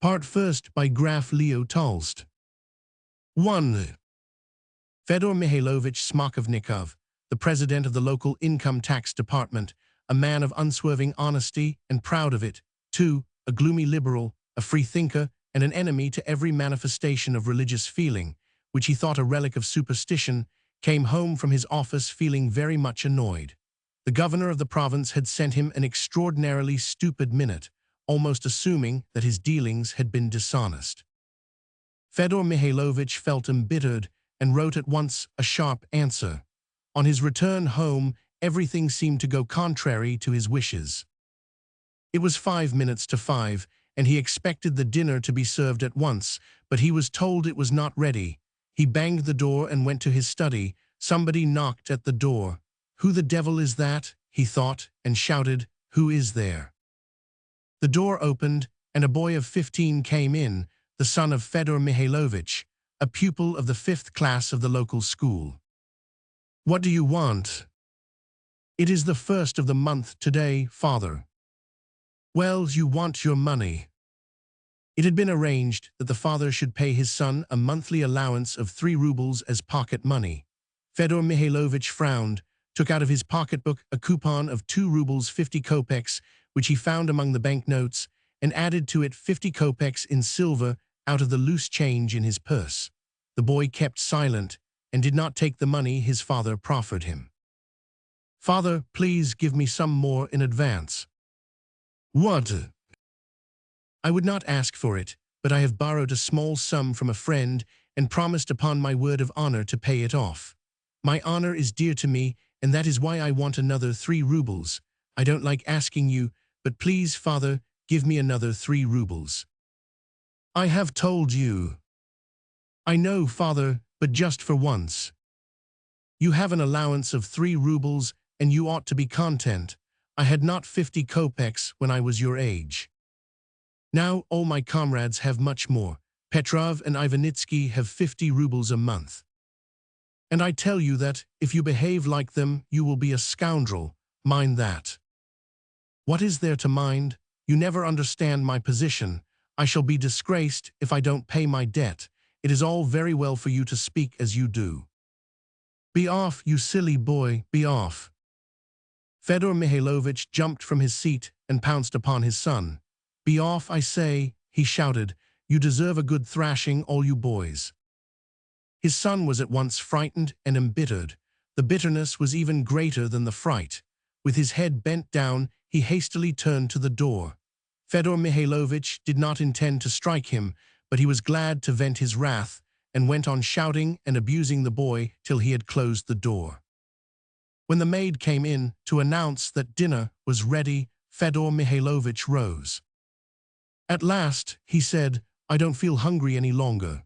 Part first by Graf Leo Tolstoy. 1. Fedor Mikhailovich Smokovnikov, the president of the local income tax department, a man of unswerving honesty and proud of it. 2. A gloomy liberal, a free thinker, and an enemy to every manifestation of religious feeling, which he thought a relic of superstition, came home from his office feeling very much annoyed. The governor of the province had sent him an extraordinarily stupid minute, almost assuming that his dealings had been dishonest. Fedor Mikhailovich felt embittered and wrote at once a sharp answer. On his return home, everything seemed to go contrary to his wishes. It was 5 minutes to 5, and he expected the dinner to be served at once, but he was told it was not ready. He banged the door and went to his study. Somebody knocked at the door. "Who the devil is that?" he thought, and shouted, "Who is there?" The door opened, and a boy of 15 came in, the son of Fedor Mikhailovich, a pupil of the 5th class of the local school. "What do you want?" "It is the 1st of the month today, father." "Well, you want your money." It had been arranged that the father should pay his son a monthly allowance of 3 rubles as pocket money. Fedor Mikhailovich frowned, took out of his pocketbook a coupon of 2 rubles 50 kopecks, which he found among the banknotes, and added to it 50 kopecks in silver out of the loose change in his purse. The boy kept silent and did not take the money his father proffered him. "Father, please give me some more in advance." "What?" "I would not ask for it, but I have borrowed a small sum from a friend and promised upon my word of honor to pay it off. My honor is dear to me, and that is why I want another 3 rubles. I don't like asking you, but please, father, give me another 3 rubles. "I have told you." "I know, father, but just for once. You have an allowance of 3 rubles, and you ought to be content. I had not 50 kopecks when I was your age. Now all my comrades have much more. Petrov and Ivanitsky have 50 rubles a month. And I tell you that, if you behave like them, you will be a scoundrel. Mind that." "What is there to mind? You never understand my position. I shall be disgraced if I don't pay my debt. It is all very well for you to speak as you do." "Be off, you silly boy, be off." Fedor Mikhailovich jumped from his seat and pounced upon his son. "Be off, I say," he shouted. "You deserve a good thrashing, all you boys." His son was at once frightened and embittered. The bitterness was even greater than the fright. With his head bent down, he hastily turned to the door. Fedor Mikhailovich did not intend to strike him, but he was glad to vent his wrath, and went on shouting and abusing the boy till he had closed the door. When the maid came in to announce that dinner was ready, Fedor Mikhailovich rose. "At last," he said, "I don't feel hungry any longer."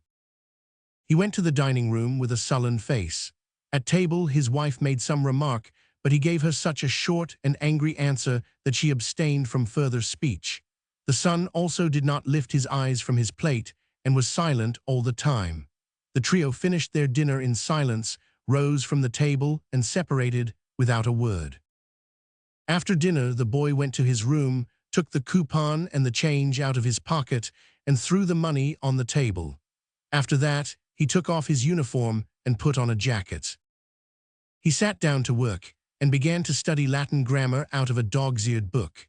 He went to the dining room with a sullen face. At table his wife made some remark, but he gave her such a short and angry answer that she abstained from further speech. The son also did not lift his eyes from his plate, and was silent all the time. The trio finished their dinner in silence, rose from the table, and separated without a word. After dinner the boy went to his room, took the coupon and the change out of his pocket, and threw the money on the table. After that, he took off his uniform and put on a jacket. He sat down to work, and began to study Latin grammar out of a dog's-eared book.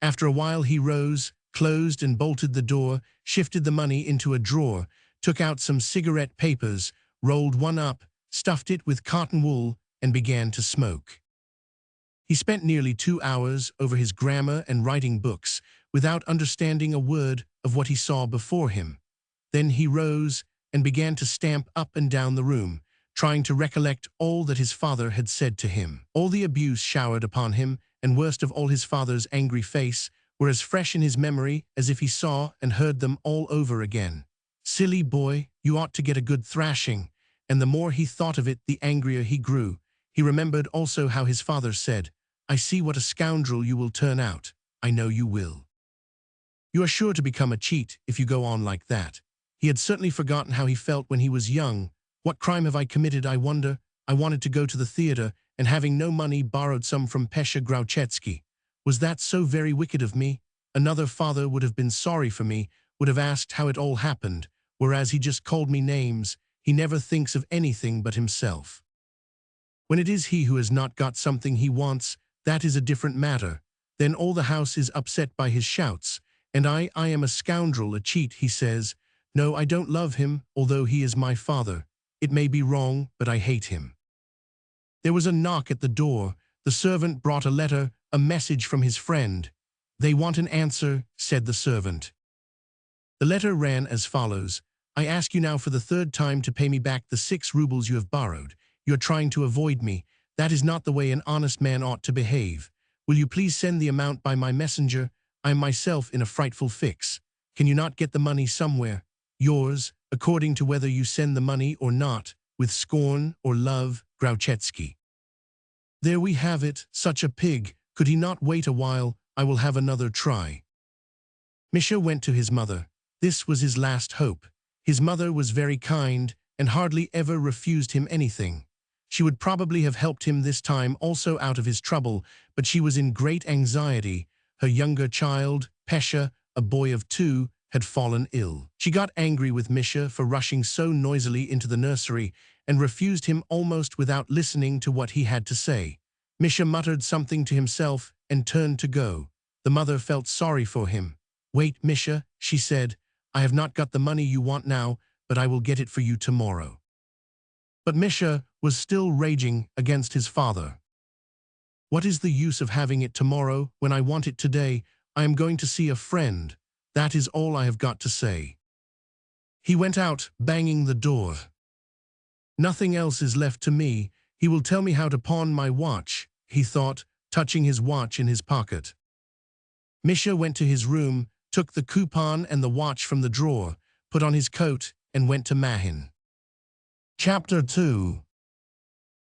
After a while he rose, closed and bolted the door, shifted the money into a drawer, took out some cigarette papers, rolled one up, stuffed it with cotton wool, and began to smoke. He spent nearly 2 hours over his grammar and writing books, without understanding a word of what he saw before him. Then he rose and began to stamp up and down the room, trying to recollect all that his father had said to him. All the abuse showered upon him, and worst of all his father's angry face, were as fresh in his memory as if he saw and heard them all over again. "Silly boy, you ought to get a good thrashing," and the more he thought of it, the angrier he grew. He remembered also how his father said, "I see what a scoundrel you will turn out. I know you will. You are sure to become a cheat if you go on like that." He had certainly forgotten how he felt when he was young. "What crime have I committed, I wonder? I wanted to go to the theater, and having no money borrowed some from Pesha Grauchetsky. Was that so very wicked of me? Another father would have been sorry for me. would have asked how it all happened, whereas he just called me names. He never thinks of anything but himself. When it is he who has not got something he wants, that is a different matter. Then all the house is upset by his shouts. And I am a scoundrel, a cheat, he says. No, I don't love him, although he is my father. It may be wrong, but I hate him. There was a knock at the door. The servant brought a letter, a message from his friend. They want an answer, said the servant. The letter ran as follows. I ask you now for the third time to pay me back the 6 rubles you have borrowed. You are trying to avoid me. That is not the way an honest man ought to behave. Will you please send the amount by my messenger? I am myself in a frightful fix. Can you not get the money somewhere? Yours, according to whether you send the money or not, with scorn or love, Grauchetsky. There we have it, such a pig. Could he not wait a while? I will have another try. Misha went to his mother. This was his last hope. His mother was very kind and hardly ever refused him anything. She would probably have helped him this time also out of his trouble, but she was in great anxiety. Her younger child, Pesha, a boy of 2, had fallen ill. She got angry with Misha for rushing so noisily into the nursery and refused him almost without listening to what he had to say. Misha muttered something to himself and turned to go. The mother felt sorry for him. Wait, Misha, she said. I have not got the money you want now, but I will get it for you tomorrow. But Misha was still raging against his father. What is the use of having it tomorrow when I want it today? I am going to see a friend. That is all I have got to say. He went out, banging the door. Nothing else is left to me. He will tell me how to pawn my watch, he thought, touching his watch in his pocket. Misha went to his room, took the coupon and the watch from the drawer, put on his coat, and went to Mahin. Chapter 2.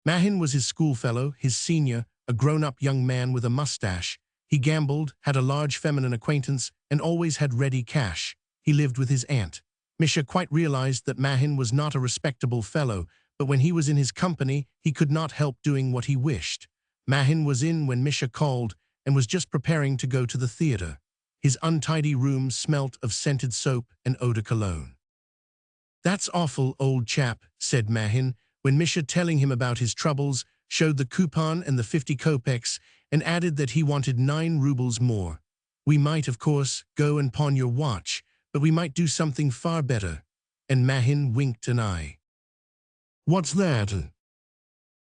Mahin was his schoolfellow, his senior, a grown-up young man with a mustache. He gambled, had a large feminine acquaintance, and always had ready cash. He lived with his aunt. Misha quite realized that Mahin was not a respectable fellow, but when he was in his company, he could not help doing what he wished. Mahin was in when Misha called and was just preparing to go to the theater. His untidy room smelt of scented soap and eau de cologne. That's awful, old chap, said Mahin, when Misha, telling him about his troubles, showed the coupon and the 50 kopecks and added that he wanted 9 rubles more. We might, of course, go and pawn your watch, but we might do something far better. And Mahin winked an eye. What's that?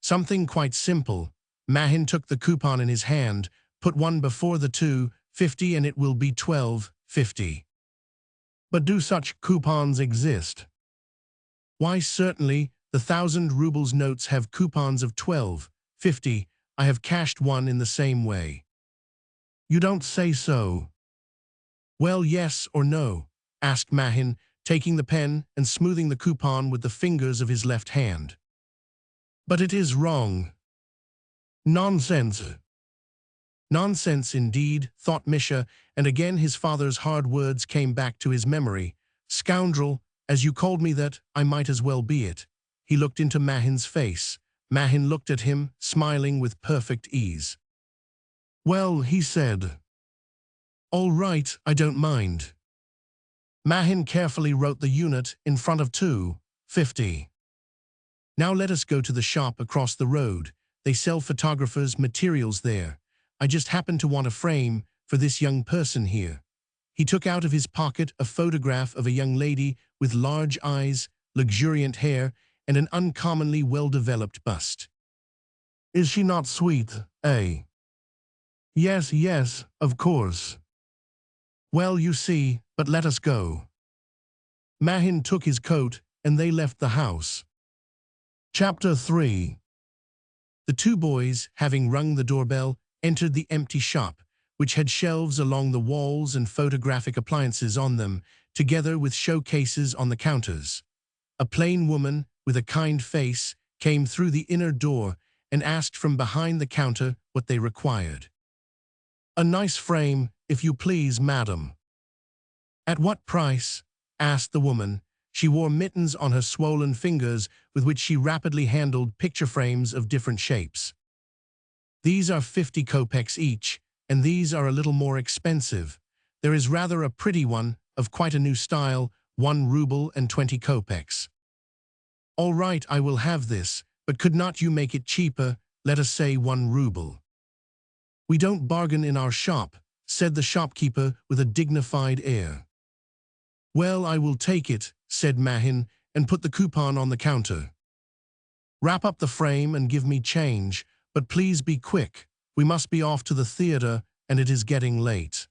Something quite simple. Mahin took the coupon in his hand, put one before the 2.50 and it will be 12.50. But do such coupons exist? Why, certainly, the 1,000 rubles notes have coupons of 12.50. I have cashed one in the same way. You don't say so. Well, yes or no? Asked Mahin, taking the pen and smoothing the coupon with the fingers of his left hand. But it is wrong. Nonsense. Nonsense indeed, thought Misha, and again his father's hard words came back to his memory. Scoundrel, as you called me that, I might as well be it. He looked into Mahin's face. Mahin looked at him, smiling with perfect ease. Well, he said. All right, I don't mind. Mahin carefully wrote the unit in front of 2.50. Now let us go to the shop across the road. They sell photographers' materials there. I just happen to want a frame for this young person here. He took out of his pocket a photograph of a young lady with large eyes, luxuriant hair, and an uncommonly well-developed bust. Is she not sweet, eh? Yes, yes, of course. Well, you see, but let us go. Mahin took his coat, and they left the house. Chapter 3. The 2 boys, having rung the doorbell, entered the empty shop, which had shelves along the walls and photographic appliances on them, together with showcases on the counters. A plain woman, with a kind face, came through the inner door and asked from behind the counter what they required. A nice frame, if you please, madam. At what price? Asked the woman. She wore mittens on her swollen fingers with which she rapidly handled picture frames of different shapes. These are 50 kopecks each, and these are a little more expensive. There is rather a pretty one, of quite a new style, 1 ruble and 20 kopecks. All right, I will have this, but could not you make it cheaper, let us say 1 ruble? We don't bargain in our shop, said the shopkeeper with a dignified air. Well, I will take it, said Mahin, and put the coupon on the counter. Wrap up the frame and give me change, but please be quick. We must be off to the theater, and it is getting late.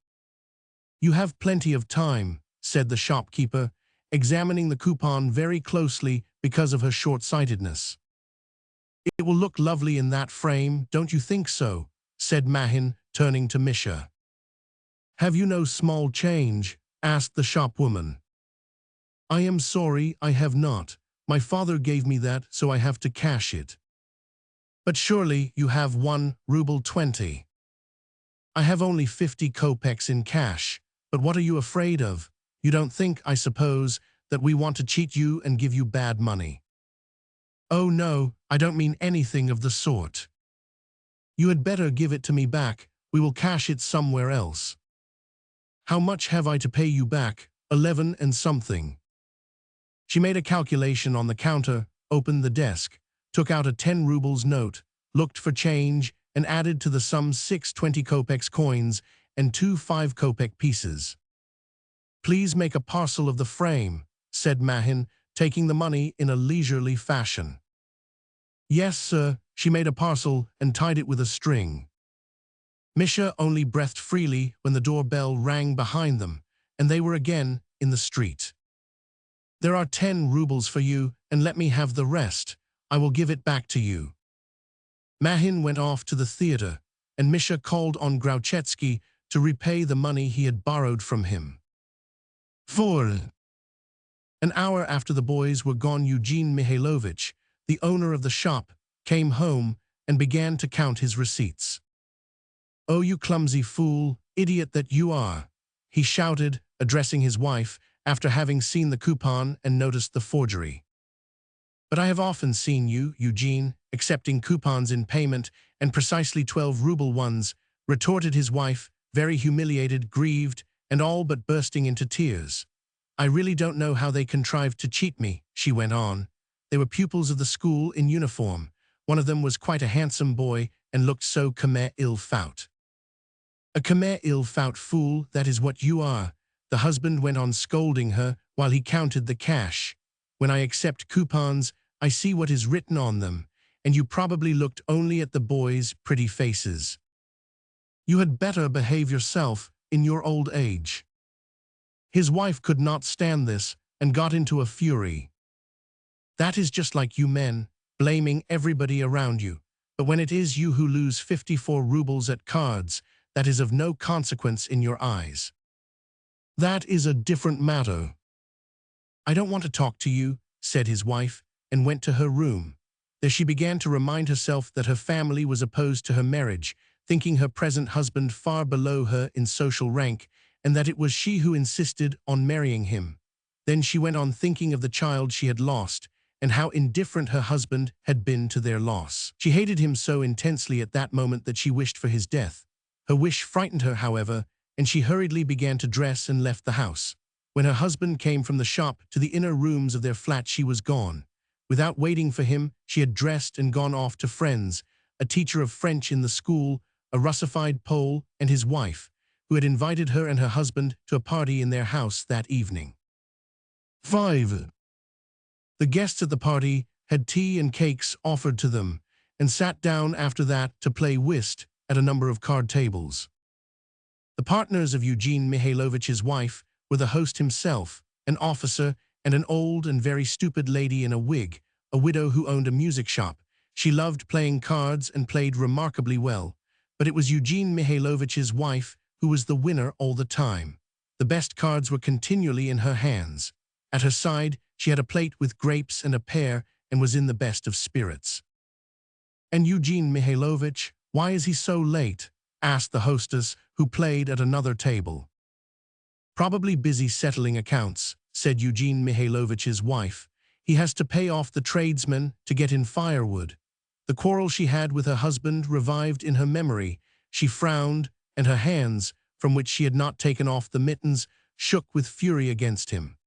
You have plenty of time, said the shopkeeper, examining the coupon very closely because of her short-sightedness. It will look lovely in that frame, don't you think so? Said Mahin, turning to Misha. Have you no small change? Asked the shopwoman. I am sorry, I have not. My father gave me that, so I have to cash it. But surely you have 1 ruble 20. I have only 50 kopecks in cash, but what are you afraid of? You don't think, I suppose, that we want to cheat you and give you bad money. Oh no, I don't mean anything of the sort. You had better give it to me back, we will cash it somewhere else. How much have I to pay you back? 11 and something. She made a calculation on the counter, opened the desk, took out a 10 rubles note, looked for change, and added to the sum 6 20 kopecks coins and 2 5 kopek pieces. Please make a parcel of the frame, said Mahin, taking the money in a leisurely fashion. Yes, sir, she made a parcel and tied it with a string. Misha only breathed freely when the doorbell rang behind them, and they were again in the street. There are 10 rubles for you, and let me have the rest. I will give it back to you. Mahin went off to the theater, and Misha called on Grauchetsky to repay the money he had borrowed from him. 4. An hour after the boys were gone, Eugene Mihailovich, the owner of the shop, came home and began to count his receipts. Oh, you clumsy fool, idiot that you are, he shouted, addressing his wife, after having seen the coupon and noticed the forgery. But I have often seen you, Eugene, accepting coupons in payment, and precisely 12 ruble ones, retorted his wife, very humiliated, grieved, and all but bursting into tears. I really don't know how they contrived to cheat me, she went on. They were pupils of the school in uniform. One of them was quite a handsome boy and looked so Khmer il-faut. A Khmer il-faut fool, that is what you are. The husband went on scolding her while he counted the cash. When I accept coupons, I see what is written on them, and you probably looked only at the boys' pretty faces. You had better behave yourself in your old age. His wife could not stand this and got into a fury. That is just like you men, blaming everybody around you. But when it is you who lose 54 rubles at cards, that is of no consequence in your eyes. That is a different matter. I don't want to talk to you, said his wife, and went to her room. There she began to remind herself that her family was opposed to her marriage, thinking her present husband far below her in social rank, and that it was she who insisted on marrying him. Then she went on thinking of the child she had lost, and how indifferent her husband had been to their loss. She hated him so intensely at that moment that she wished for his death. Her wish frightened her, however, and she hurriedly began to dress and left the house. When her husband came from the shop to the inner rooms of their flat, she was gone. Without waiting for him, she had dressed and gone off to friends, a teacher of French in the school, a Russified Pole, and his wife, who had invited her and her husband to a party in their house that evening. 5. The guests at the party had tea and cakes offered to them, and sat down after that to play whist at a number of card tables. The partners of Eugene Mihailovich's wife were the host himself, an officer, and an old and very stupid lady in a wig, a widow who owned a music shop. She loved playing cards and played remarkably well, but it was Eugene Mihailovich's wife who was the winner all the time. The best cards were continually in her hands. At her side, she had a plate with grapes and a pear, and was in the best of spirits. And Eugene Mihailovich, why is he so late? Asked the hostess, who played at another table. Probably busy settling accounts, said Eugene Mihailovich's wife. He has to pay off the tradesmen to get in firewood. The quarrel she had with her husband revived in her memory. She frowned, and her hands, from which she had not taken off the mittens, shook with fury against him.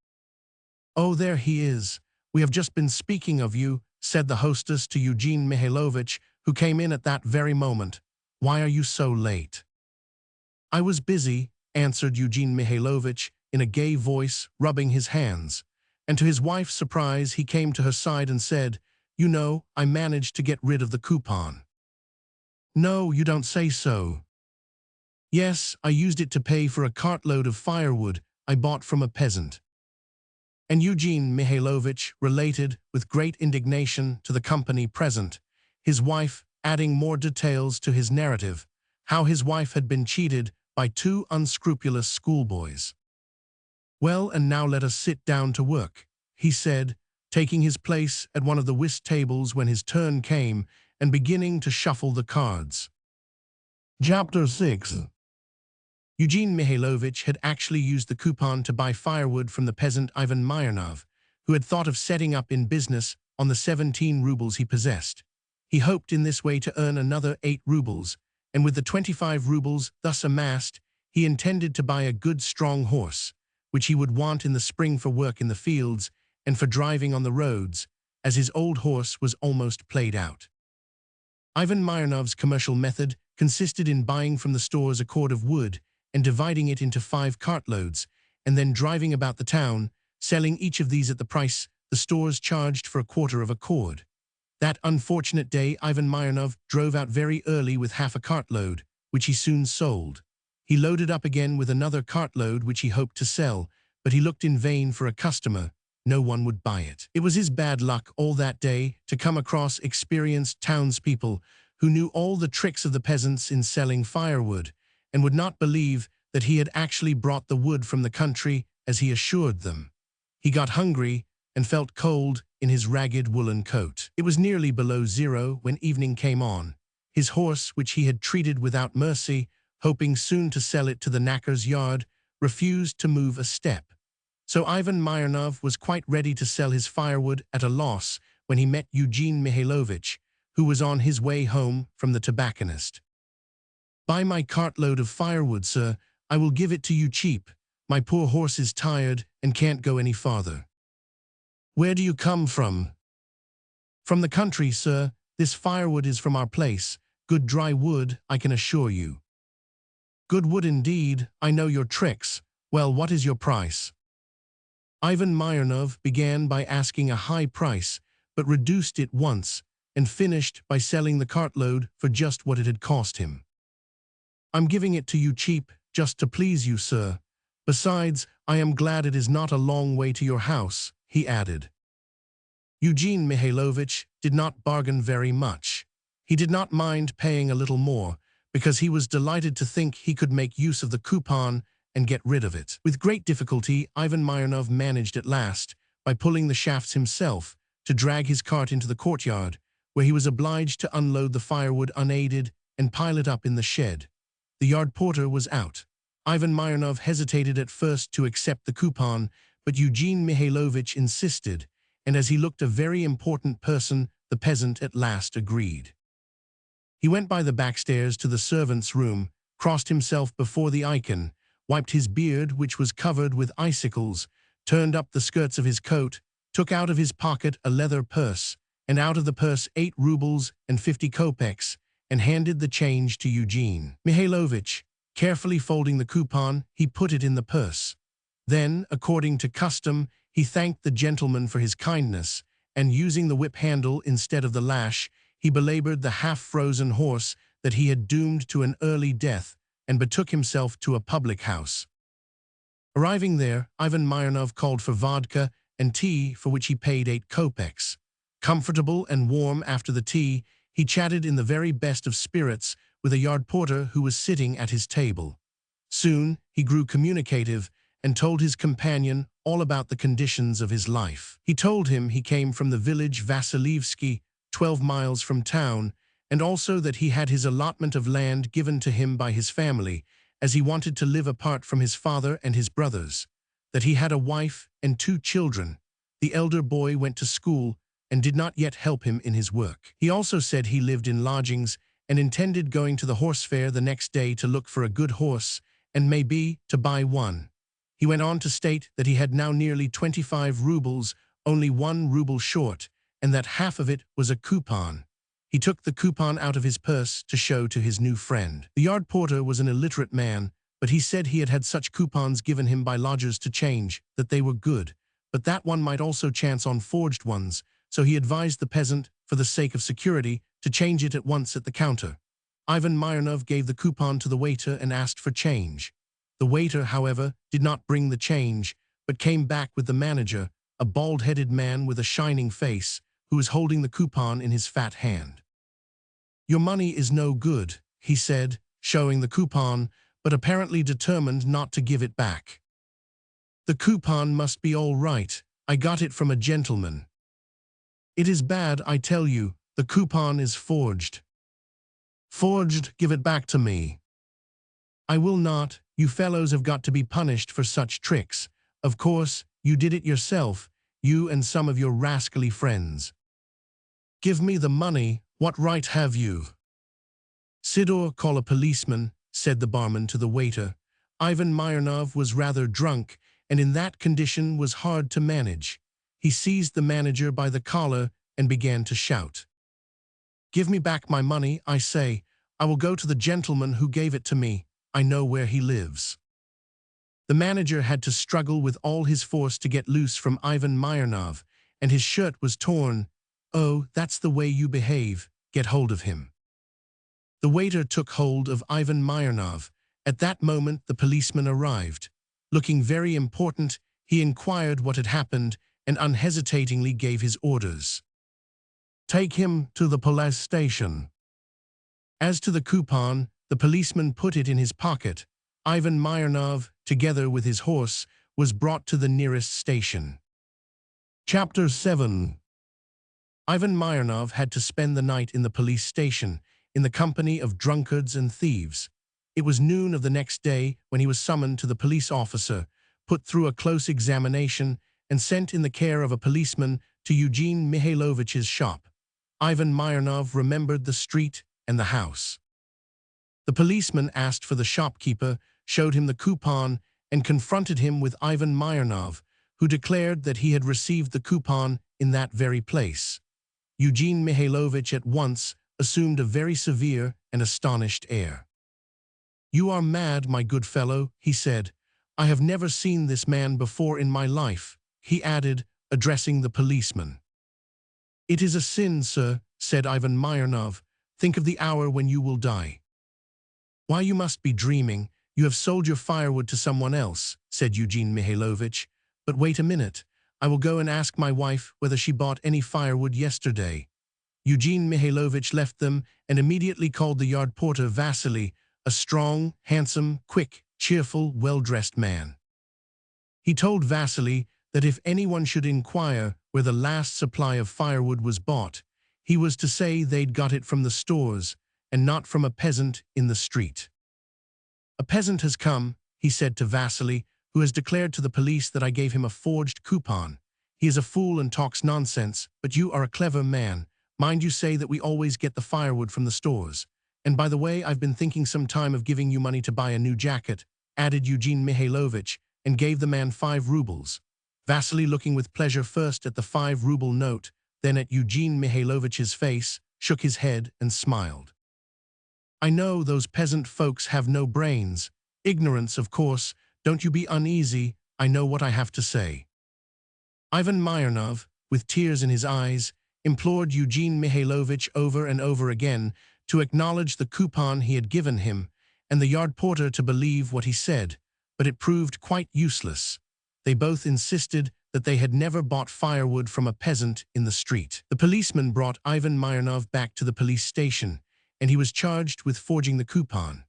"Oh, there he is. We have just been speaking of you," said the hostess to Eugene Mihailovich, who came in at that very moment. "Why are you so late?" "I was busy," answered Eugene Mihailovich in a gay voice, rubbing his hands. And to his wife's surprise, he came to her side and said, "You know, I managed to get rid of the coupon." "No, you don't say so." "Yes, I used it to pay for a cartload of firewood I bought from a peasant." And Eugene Mihailovich related with great indignation to the company present, his wife adding more details to his narrative, how his wife had been cheated by two unscrupulous schoolboys. "Well, and now let us sit down to work," he said, taking his place at one of the whist tables when his turn came and beginning to shuffle the cards. Chapter 6. Eugene Mihailovich had actually used the coupon to buy firewood from the peasant Ivan Myrnov, who had thought of setting up in business on the 17 rubles he possessed. He hoped in this way to earn another 8 rubles, and with the 25 rubles thus amassed, he intended to buy a good strong horse, which he would want in the spring for work in the fields and for driving on the roads, as his old horse was almost played out. Ivan Myrnov's commercial method consisted in buying from the stores a cord of wood and dividing it into 5 cartloads, and then driving about the town, selling each of these at the price the stores charged for a quarter of a cord. That unfortunate day, Ivan Myrnov drove out very early with half a cartload, which he soon sold. He loaded up again with another cartload which he hoped to sell, but he looked in vain for a customer. No one would buy it. It was his bad luck all that day to come across experienced townspeople who knew all the tricks of the peasants in selling firewood, and would not believe that he had actually brought the wood from the country as he assured them. He got hungry and felt cold in his ragged woolen coat. It was nearly below zero when evening came on. His horse, which he had treated without mercy, hoping soon to sell it to the knacker's yard, refused to move a step. So Ivan Myrnov was quite ready to sell his firewood at a loss when he met Eugene Mihailovich, who was on his way home from the tobacconist. "Buy my cartload of firewood, sir. I will give it to you cheap. My poor horse is tired and can't go any farther." "Where do you come from?" "From the country, sir. This firewood is from our place. Good dry wood, I can assure you." "Good wood indeed. I know your tricks. Well, what is your price?" Ivan Myrnov began by asking a high price, but reduced it once, and finished by selling the cartload for just what it had cost him. "I'm giving it to you cheap, just to please you, sir. Besides, I am glad it is not a long way to your house," he added. Eugene Mihailovich did not bargain very much. He did not mind paying a little more, because he was delighted to think he could make use of the coupon and get rid of it. With great difficulty, Ivan Myrnov managed at last, by pulling the shafts himself, to drag his cart into the courtyard, where he was obliged to unload the firewood unaided and pile it up in the shed. The yard porter was out. Ivan Myrnov hesitated at first to accept the coupon, but Eugene Mihailovich insisted, and as he looked a very important person, the peasant at last agreed. He went by the backstairs to the servants' room, crossed himself before the icon, wiped his beard, which was covered with icicles, turned up the skirts of his coat, took out of his pocket a leather purse, and out of the purse 8 rubles and 50 kopecks, and handed the change to Eugene Mihailovich. Carefully folding the coupon, he put it in the purse. Then, according to custom, he thanked the gentleman for his kindness, and using the whip handle instead of the lash, he belabored the half-frozen horse that he had doomed to an early death, and betook himself to a public house. Arriving there, Ivan Myrnov called for vodka and tea, for which he paid 8 kopecks. Comfortable and warm after the tea, he chatted in the very best of spirits with a yard porter who was sitting at his table. Soon he grew communicative and told his companion all about the conditions of his life. He told him he came from the village Vasilievsky, 12 miles from town, and also that he had his allotment of land given to him by his family, as he wanted to live apart from his father and his brothers, that he had a wife and 2 children. The elder boy went to school and did not yet help him in his work. He also said he lived in lodgings and intended going to the horse fair the next day to look for a good horse and maybe to buy one. He went on to state that he had now nearly 25 rubles, only 1 ruble short, and that half of it was a coupon. He took the coupon out of his purse to show to his new friend. The yard porter was an illiterate man, but he said he had had such coupons given him by lodgers to change, that they were good, but that one might also chance on forged ones, so he advised the peasant, for the sake of security, to change it at once at the counter. Ivan Mironov gave the coupon to the waiter and asked for change. The waiter, however, did not bring the change, but came back with the manager, a bald-headed man with a shining face, who was holding the coupon in his fat hand. "Your money is no good," he said, showing the coupon, but apparently determined not to give it back. "The coupon must be all right. I got it from a gentleman." "It is bad, I tell you. The coupon is forged." "Forged? Give it back to me." "I will not. You fellows have got to be punished for such tricks. Of course, you did it yourself, you and some of your rascally friends." "Give me the money. What right have you?" "Sidor, call a policeman," said the barman to the waiter. Ivan Mironov was rather drunk, and in that condition was hard to manage. He seized the manager by the collar and began to shout. "Give me back my money, I say. I will go to the gentleman who gave it to me. I know where he lives." The manager had to struggle with all his force to get loose from Ivan Mironov, and his shirt was torn. "Oh, that's the way you behave. Get hold of him." The waiter took hold of Ivan Mironov. At that moment the policeman arrived. Looking very important, he inquired what had happened and unhesitatingly gave his orders. "Take him to the police station." As to the coupon, the policeman put it in his pocket. Ivan Mironov, together with his horse, was brought to the nearest station. Chapter 7. Ivan Mironov had to spend the night in the police station, in the company of drunkards and thieves. It was noon of the next day when he was summoned to the police officer, put through a close examination, and sent in the care of a policeman to Eugene Mihailovich's shop. Ivan Mironov remembered the street and the house. The policeman asked for the shopkeeper, showed him the coupon, and confronted him with Ivan Mironov, who declared that he had received the coupon in that very place. Eugene Mihailovich at once assumed a very severe and astonished air. "You are mad, my good fellow," he said. "I have never seen this man before in my life," he added, addressing the policeman. "It is a sin, sir," said Ivan Mironov. "Think of the hour when you will die." "Why, you must be dreaming. You have sold your firewood to someone else," said Eugene Mihailovich. "But wait a minute. I will go and ask my wife whether she bought any firewood yesterday." Eugene Mihailovich left them and immediately called the yard porter Vasily, a strong, handsome, quick, cheerful, well-dressed man. He told Vasily that if anyone should inquire where the last supply of firewood was bought, he was to say they'd got it from the stores and not from a peasant in the street. "A peasant has come," he said to Vasily, "who has declared to the police that I gave him a forged coupon. He is a fool and talks nonsense, but you are a clever man. Mind you say that we always get the firewood from the stores. And by the way, I've been thinking some time of giving you money to buy a new jacket," added Eugene Mihailovich, and gave the man 5 rubles. Vasily, looking with pleasure first at the 5-ruble note, then at Eugene Mihailovich's face, shook his head and smiled. "I know those peasant folks have no brains. Ignorance, of course. Don't you be uneasy. I know what I have to say." Ivan Mironov, with tears in his eyes, implored Eugene Mihailovich over and over again to acknowledge the coupon he had given him, and the yard porter to believe what he said, but it proved quite useless. They both insisted that they had never bought firewood from a peasant in the street. The policeman brought Ivan Mironov back to the police station, and he was charged with forging the coupon.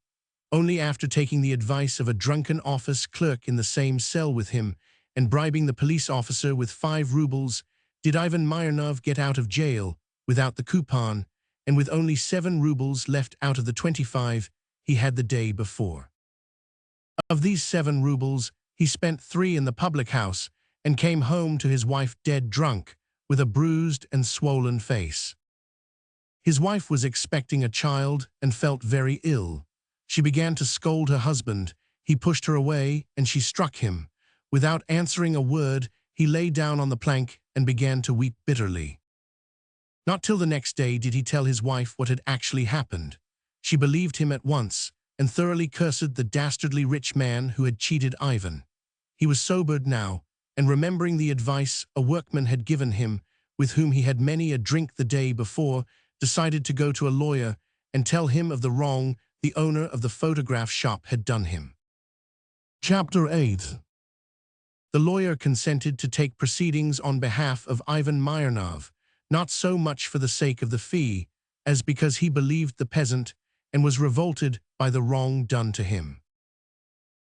Only after taking the advice of a drunken office clerk in the same cell with him and bribing the police officer with 5 rubles did Ivan Mironov get out of jail without the coupon and with only 7 rubles left out of the 25 he had the day before. Of these 7 rubles, he spent 3 in the public house and came home to his wife dead drunk, with a bruised and swollen face. His wife was expecting a child and felt very ill. She began to scold her husband. He pushed her away and she struck him. Without answering a word, he lay down on the plank and began to weep bitterly. Not till the next day did he tell his wife what had actually happened. She believed him at once and thoroughly cursed the dastardly rich man who had cheated Ivan. He was sobered now, and remembering the advice a workman had given him, with whom he had many a drink the day before, decided to go to a lawyer and tell him of the wrong the owner of the photograph shop had done him. Chapter 8. The lawyer consented to take proceedings on behalf of Ivan Myrnov, not so much for the sake of the fee, as because he believed the peasant and was revolted by the wrong done to him.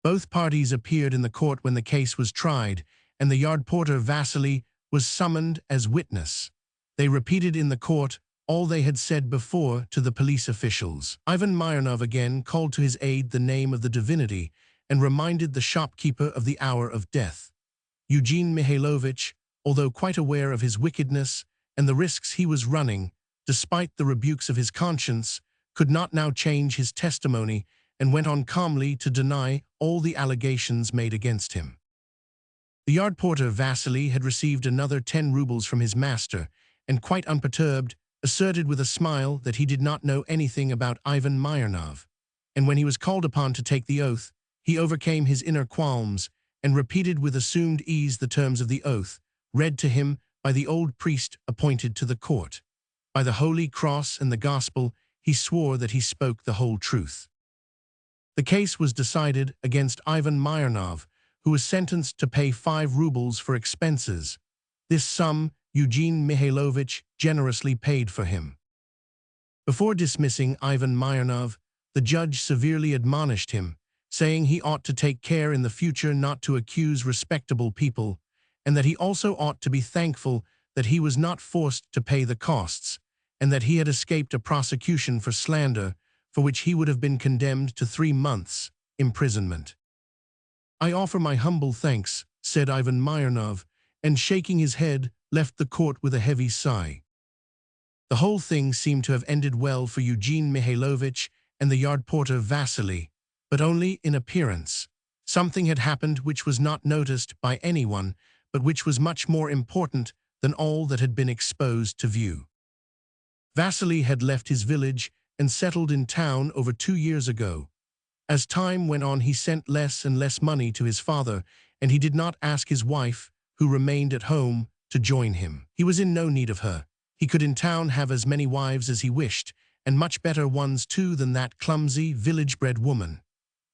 Both parties appeared in the court when the case was tried, and the yard porter Vasily was summoned as witness. They repeated in the court all they had said before to the police officials. Ivan Myrnov again called to his aid the name of the divinity and reminded the shopkeeper of the hour of death. Eugene Mihailovich, although quite aware of his wickedness and the risks he was running, despite the rebukes of his conscience, could not now change his testimony and went on calmly to deny all the allegations made against him. The yard porter Vasily had received another 10 rubles from his master, and quite unperturbed, asserted with a smile that he did not know anything about Ivan Myrnov. And when he was called upon to take the oath, he overcame his inner qualms and repeated with assumed ease the terms of the oath, read to him by the old priest appointed to the court. By the Holy Cross and the Gospel, he swore that he spoke the whole truth. The case was decided against Ivan Myrnov, who was sentenced to pay 5 rubles for expenses. This sum Eugene Mihailovich generously paid for him. Before dismissing Ivan Myrnov, the judge severely admonished him, saying he ought to take care in the future not to accuse respectable people, and that he also ought to be thankful that he was not forced to pay the costs, and that he had escaped a prosecution for slander, for which he would have been condemned to 3 months' imprisonment. "I offer my humble thanks," said Ivan Myrnov, and shaking his head, left the court with a heavy sigh. The whole thing seemed to have ended well for Eugene Mihailovich and the yard porter Vasily, but only in appearance. Something had happened which was not noticed by anyone, but which was much more important than all that had been exposed to view. Vasily had left his village and settled in town over 2 years ago. As time went on, he sent less and less money to his father, and he did not ask his wife, who remained at home, to join him. He was in no need of her. He could in town have as many wives as he wished, and much better ones too than that clumsy, village-bred woman.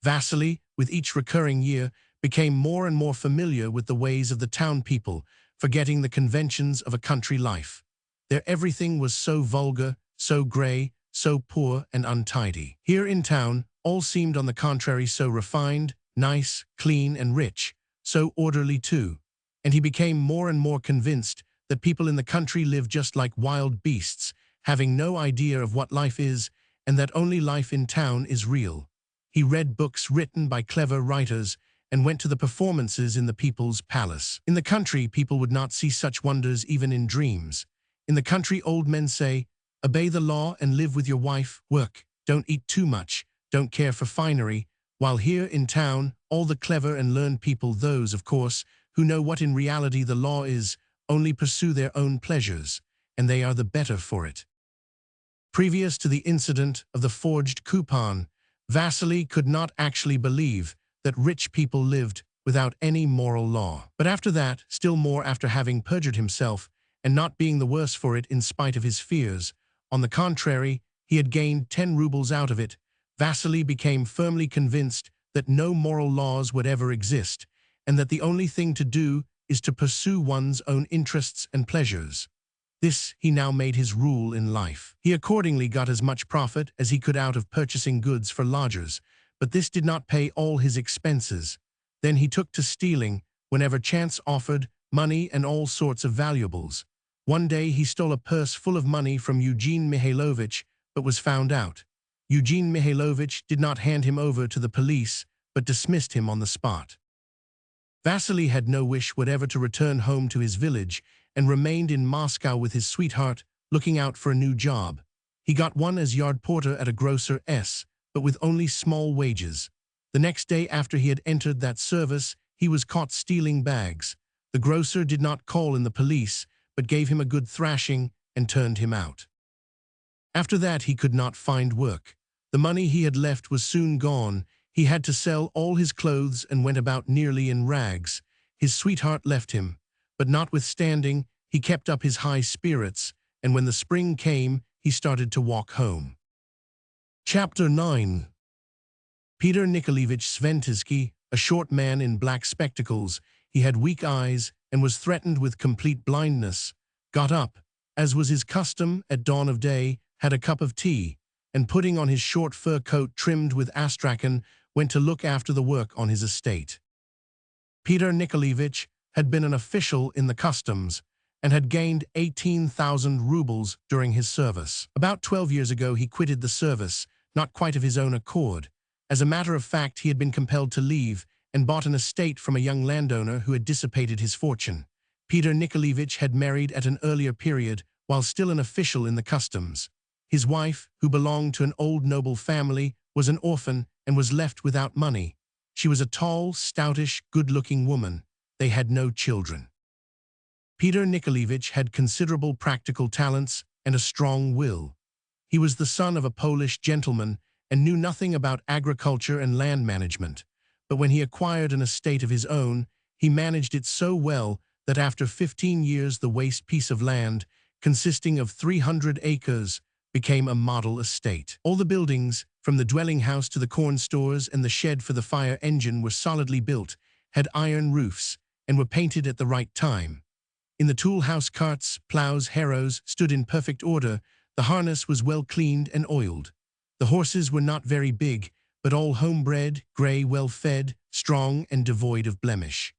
Vasily, with each recurring year, became more and more familiar with the ways of the town people, forgetting the conventions of a country life. There everything was so vulgar, so grey, so poor and untidy. Here in town, all seemed on the contrary so refined, nice, clean and rich, so orderly too, and he became more and more convinced that people in the country live just like wild beasts, having no idea of what life is, and that only life in town is real. He read books written by clever writers and went to the performances in the People's Palace. In the country, people would not see such wonders even in dreams. In the country, old men say, "Obey the law and live with your wife, work, don't eat too much, don't care for finery," while here in town, all the clever and learned people, those, of course, who know what in reality the law is, only pursue their own pleasures, and they are the better for it. Previous to the incident of the forged coupon, Vasily could not actually believe that rich people lived without any moral law. But after that, still more after having perjured himself, and not being the worse for it in spite of his fears, on the contrary, he had gained 10 rubles out of it, Vasily became firmly convinced that no moral laws would ever exist, and that the only thing to do is to pursue one's own interests and pleasures. This he now made his rule in life. He accordingly got as much profit as he could out of purchasing goods for lodgers, but this did not pay all his expenses. Then he took to stealing, whenever chance offered, money and all sorts of valuables. One day he stole a purse full of money from Eugene Mihailovich, but was found out. Eugene Mihailovich did not hand him over to the police, but dismissed him on the spot. Vasily had no wish whatever to return home to his village, and remained in Moscow with his sweetheart, looking out for a new job. He got one as yard porter at a grocer's, but with only small wages. The next day after he had entered that service, he was caught stealing bags. The grocer did not call in the police, but gave him a good thrashing and turned him out. After that, he could not find work. The money he had left was soon gone. He had to sell all his clothes and went about nearly in rags. His sweetheart left him, but notwithstanding, he kept up his high spirits, and when the spring came, he started to walk home. Chapter 9. Peter Nikolaevich Sventisky, a short man in black spectacles, he had weak eyes and was threatened with complete blindness, got up, as was his custom at dawn of day, had a cup of tea, and putting on his short fur coat trimmed with astrakhan, went to look after the work on his estate. Peter Nikolaevich had been an official in the customs and had gained 18,000 rubles during his service. About 12 years ago he quitted the service, not quite of his own accord. As a matter of fact, he had been compelled to leave and bought an estate from a young landowner who had dissipated his fortune. Peter Nikolaevich had married at an earlier period while still an official in the customs. His wife, who belonged to an old noble family, was an orphan and was left without money. She was a tall, stoutish, good-looking woman. They had no children. Peter Nikolaevich had considerable practical talents and a strong will. He was the son of a Polish gentleman and knew nothing about agriculture and land management. But when he acquired an estate of his own, he managed it so well that after 15 years the waste piece of land, consisting of 300 acres, became a model estate. All the buildings, from the dwelling house to the corn stores and the shed for the fire engine, were solidly built, had iron roofs, and were painted at the right time. In the tool house, carts, plows, harrows stood in perfect order. The harness was well cleaned and oiled. The horses were not very big, but all homebred, grey, well-fed, strong, and devoid of blemish.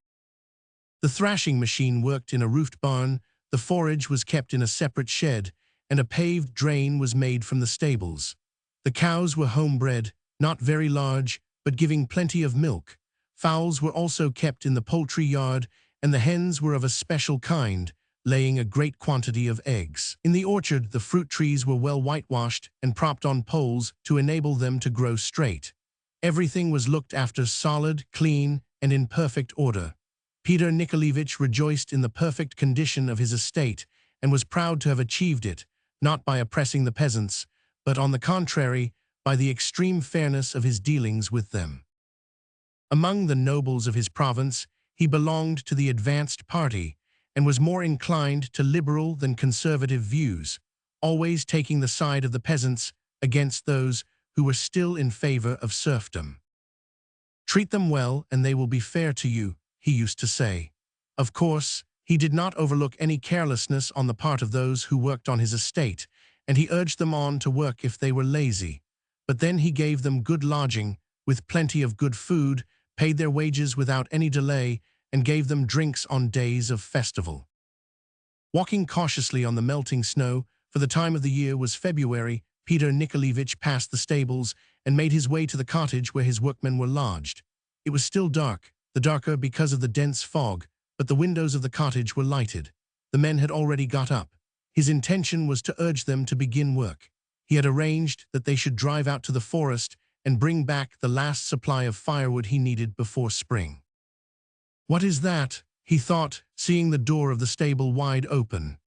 The thrashing machine worked in a roofed barn, the forage was kept in a separate shed, and a paved drain was made from the stables. The cows were homebred, not very large, but giving plenty of milk. Fowls were also kept in the poultry yard, and the hens were of a special kind, laying a great quantity of eggs. In the orchard, the fruit trees were well whitewashed and propped on poles to enable them to grow straight. Everything was looked after solid, clean, and in perfect order. Peter Nikolaevich rejoiced in the perfect condition of his estate and was proud to have achieved it, not by oppressing the peasants, but on the contrary, by the extreme fairness of his dealings with them. Among the nobles of his province, he belonged to the advanced party and was more inclined to liberal than conservative views, always taking the side of the peasants against those who were still in favor of serfdom. "Treat them well and they will be fair to you," he used to say. Of course, he did not overlook any carelessness on the part of those who worked on his estate, and he urged them on to work if they were lazy. But then he gave them good lodging, with plenty of good food, paid their wages without any delay, and gave them drinks on days of festival. Walking cautiously on the melting snow, for the time of the year was February, Peter Nikolaevich passed the stables and made his way to the cottage where his workmen were lodged. It was still dark, the darker because of the dense fog, but the windows of the cottage were lighted. The men had already got up. His intention was to urge them to begin work. He had arranged that they should drive out to the forest and bring back the last supply of firewood he needed before spring. "What is that?" he thought, seeing the door of the stable wide open.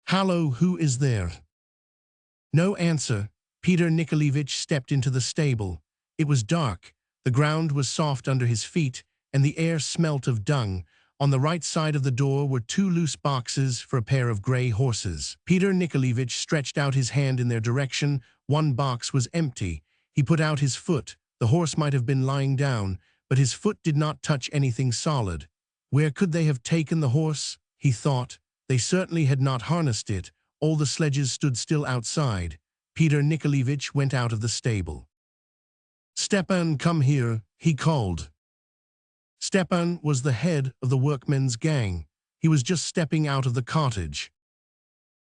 "Hallo, who is there?" No answer. Peter Nikolaevich stepped into the stable. It was dark, the ground was soft under his feet, and the air smelt of dung. On the right side of the door were 2 loose boxes for a pair of grey horses. Peter Nikolaevich stretched out his hand in their direction. One box was empty. He put out his foot. The horse might have been lying down, but his foot did not touch anything solid. Where could they have taken the horse? He thought. They certainly had not harnessed it. All the sledges stood still outside. Peter Nikolaevich went out of the stable. "Stepan, come here," he called. Stepan was the head of the workmen's gang. He was just stepping out of the cottage.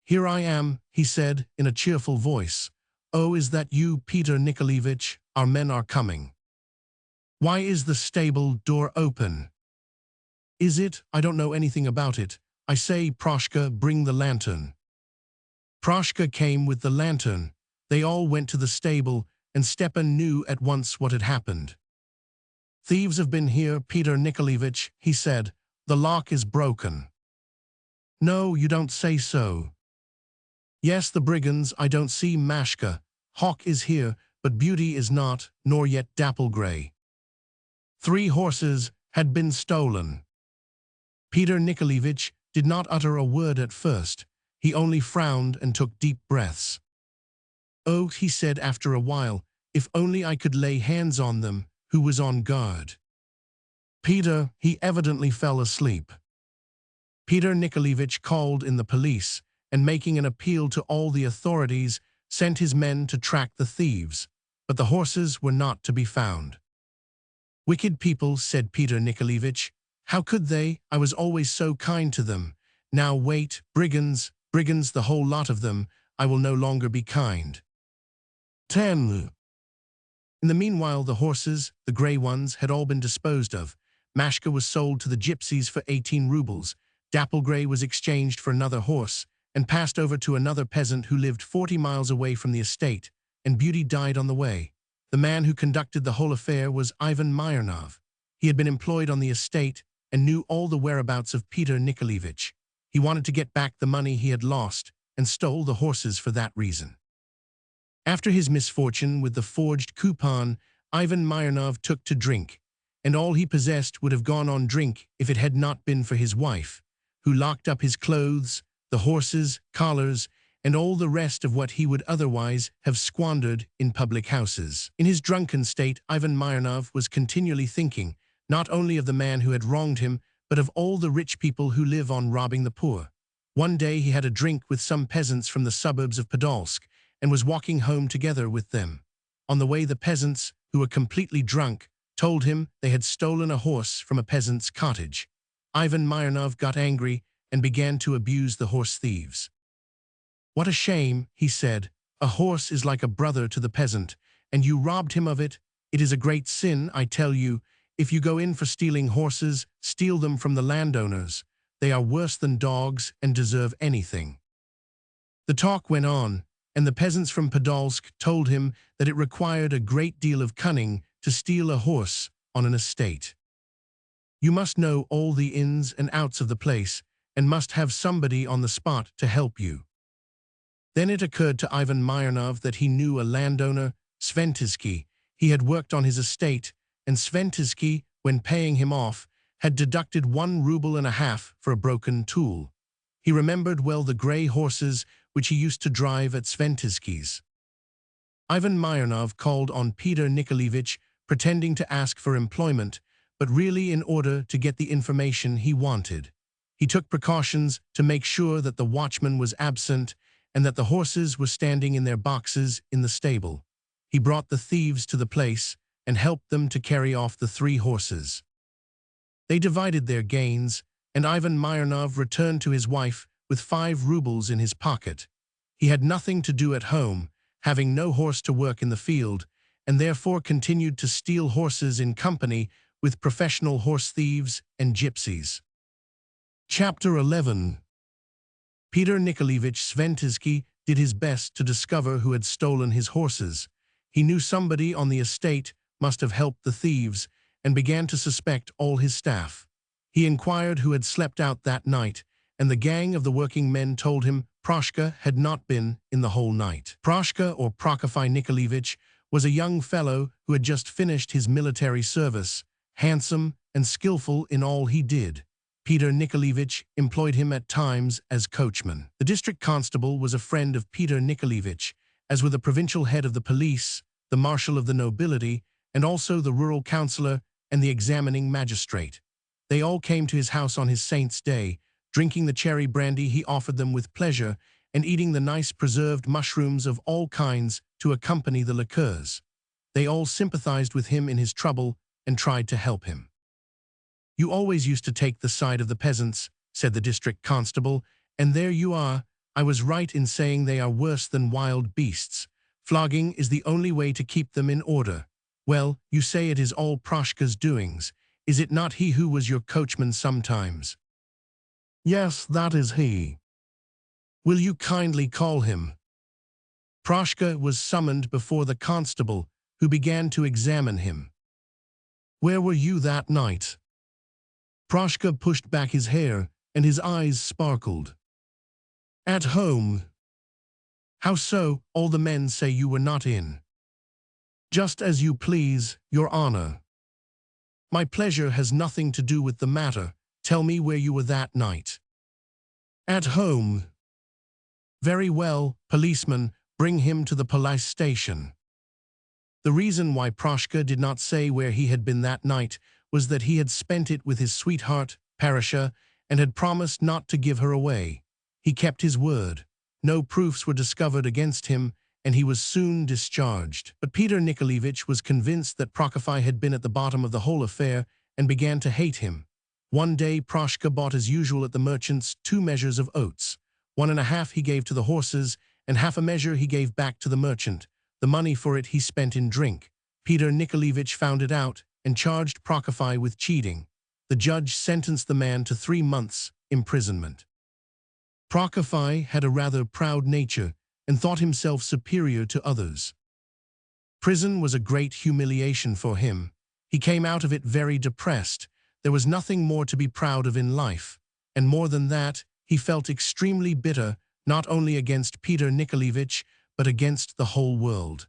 "Here I am," he said in a cheerful voice. "Oh, is that you, Peter Nikolaevich? Our men are coming." "Why is the stable door open?" "Is it? I don't know anything about it. I say, Proshka, bring the lantern." Proshka came with the lantern. They all went to the stable, and Stepan knew at once what had happened. "Thieves have been here, Peter Nikolaevich," he said. "The lock is broken." "No, you don't say so." "Yes, the brigands, I don't see Mashka. Hawk is here, but Beauty is not, nor yet Dapple Grey. 3 horses had been stolen." Peter Nikolaevich did not utter a word at first. He only frowned and took deep breaths. "Oh," he said after a while, "if only I could lay hands on them, who was on guard." Peter, he evidently fell asleep. Peter Nikolaevich called in the police, and making an appeal to all the authorities, sent his men to track the thieves, but the horses were not to be found. "Wicked people," said Peter Nikolaevich. "How could they? I was always so kind to them. Now wait, brigands, brigands, the whole lot of them. I will no longer be kind." 10. In the meanwhile, the horses, the grey ones, had all been disposed of. Mashka was sold to the gypsies for 18 rubles. Dapple Grey was exchanged for another horse and passed over to another peasant who lived 40 miles away from the estate, and Beauty died on the way. The man who conducted the whole affair was Ivan Myrnov. He had been employed on the estate and knew all the whereabouts of Peter Nikolaevich. He wanted to get back the money he had lost and stole the horses for that reason. After his misfortune with the forged coupon, Ivan Myrnov took to drink, and all he possessed would have gone on drink if it had not been for his wife, who locked up his clothes, the horses, collars, and all the rest of what he would otherwise have squandered in public houses. In his drunken state, Ivan Myrnov was continually thinking, not only of the man who had wronged him, but of all the rich people who live on robbing the poor. One day he had a drink with some peasants from the suburbs of Podolsk, and was walking home together with them. On the way, the peasants, who were completely drunk, told him they had stolen a horse from a peasant's cottage. Ivan Myrnov got angry and began to abuse the horse thieves. "What a shame," he said. "A horse is like a brother to the peasant, and you robbed him of it. It is a great sin, I tell you. If you go in for stealing horses, steal them from the landowners. They are worse than dogs and deserve anything." The talk went on, and the peasants from Podolsk told him that it required a great deal of cunning to steal a horse on an estate. You must know all the ins and outs of the place, and must have somebody on the spot to help you. Then it occurred to Ivan Myrnov that he knew a landowner, Sventisky. He had worked on his estate, and Sventisky, when paying him off, had deducted 1.5 rubles for a broken tool. He remembered well the grey horses which he used to drive at Sventisky's. Ivan Myrnov called on Peter Nikolaevich, pretending to ask for employment, but really in order to get the information he wanted. He took precautions to make sure that the watchman was absent and that the horses were standing in their boxes in the stable. He brought the thieves to the place and helped them to carry off the 3 horses. They divided their gains, and Ivan Myrnov returned to his wife with 5 rubles in his pocket. He had nothing to do at home, having no horse to work in the field, and therefore continued to steal horses in company with professional horse thieves and gypsies. Chapter 11. Peter Nikolaevich Sventisky did his best to discover who had stolen his horses. He knew somebody on the estate must have helped the thieves, and began to suspect all his staff. He inquired who had slept out that night, and the gang of the working men told him Proshka had not been in the whole night. Proshka, or Prokofy Nikolaevich, was a young fellow who had just finished his military service, handsome and skillful in all he did. Peter Nikolaevich employed him at times as coachman. The district constable was a friend of Peter Nikolaevich, as were the provincial head of the police, the marshal of the nobility, and also the rural councillor and the examining magistrate. They all came to his house on his saint's day, drinking the cherry brandy he offered them with pleasure, and eating the nice preserved mushrooms of all kinds to accompany the liqueurs. They all sympathized with him in his trouble and tried to help him. "You always used to take the side of the peasants," said the district constable, "and there you are. I was right in saying they are worse than wild beasts. Flogging is the only way to keep them in order. Well, you say it is all Proshka's doings. Is it not he who was your coachman sometimes?" "Yes, that is he." "Will you kindly call him?" Proshka was summoned before the constable, who began to examine him. Where were you that night? Proshka pushed back his hair, and his eyes sparkled. At home. How so? All the men say you were not in. Just as you please, Your Honor. My pleasure has nothing to do with the matter. Tell me where you were that night. At home. Very well, policeman, bring him to the police station. The reason why Proshka did not say where he had been that night was that he had spent it with his sweetheart, Parasha, and had promised not to give her away. He kept his word. No proofs were discovered against him, and he was soon discharged. But Peter Nikolaevich was convinced that Prokofy had been at the bottom of the whole affair and began to hate him. One day Proshka bought as usual at the merchant's 2 measures of oats. 1.5 he gave to the horses, and half a measure he gave back to the merchant. The money for it he spent in drink. Peter Nikolaevich found it out and charged Prokofy with cheating. The judge sentenced the man to 3 months' imprisonment. Prokofy had a rather proud nature and thought himself superior to others. Prison was a great humiliation for him. He came out of it very depressed. There was nothing more to be proud of in life, and more than that, he felt extremely bitter, not only against Peter Nikolaevich, but against the whole world.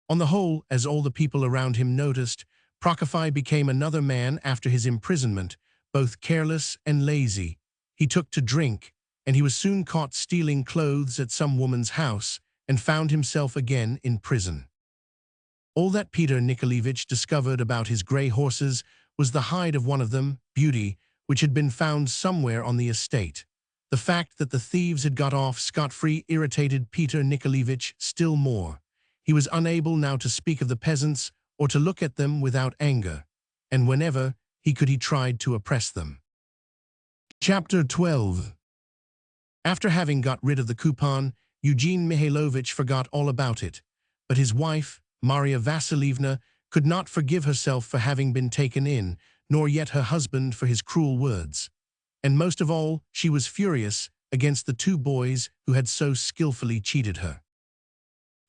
On the whole, as all the people around him noticed, Prokofy became another man after his imprisonment, both careless and lazy. He took to drink, and he was soon caught stealing clothes at some woman's house and found himself again in prison. All that Peter Nikolaevich discovered about his grey horses was the hide of one of them, Beauty, which had been found somewhere on the estate. The fact that the thieves had got off scot-free irritated Peter Nikolaevich still more. He was unable now to speak of the peasants or to look at them without anger, and whenever he could he tried to oppress them. Chapter 12. After having got rid of the coupon, Eugene Mihailovich forgot all about it, but his wife, Maria Vasilievna, could not forgive herself for having been taken in, nor yet her husband for his cruel words. And most of all, she was furious against the 2 boys who had so skillfully cheated her.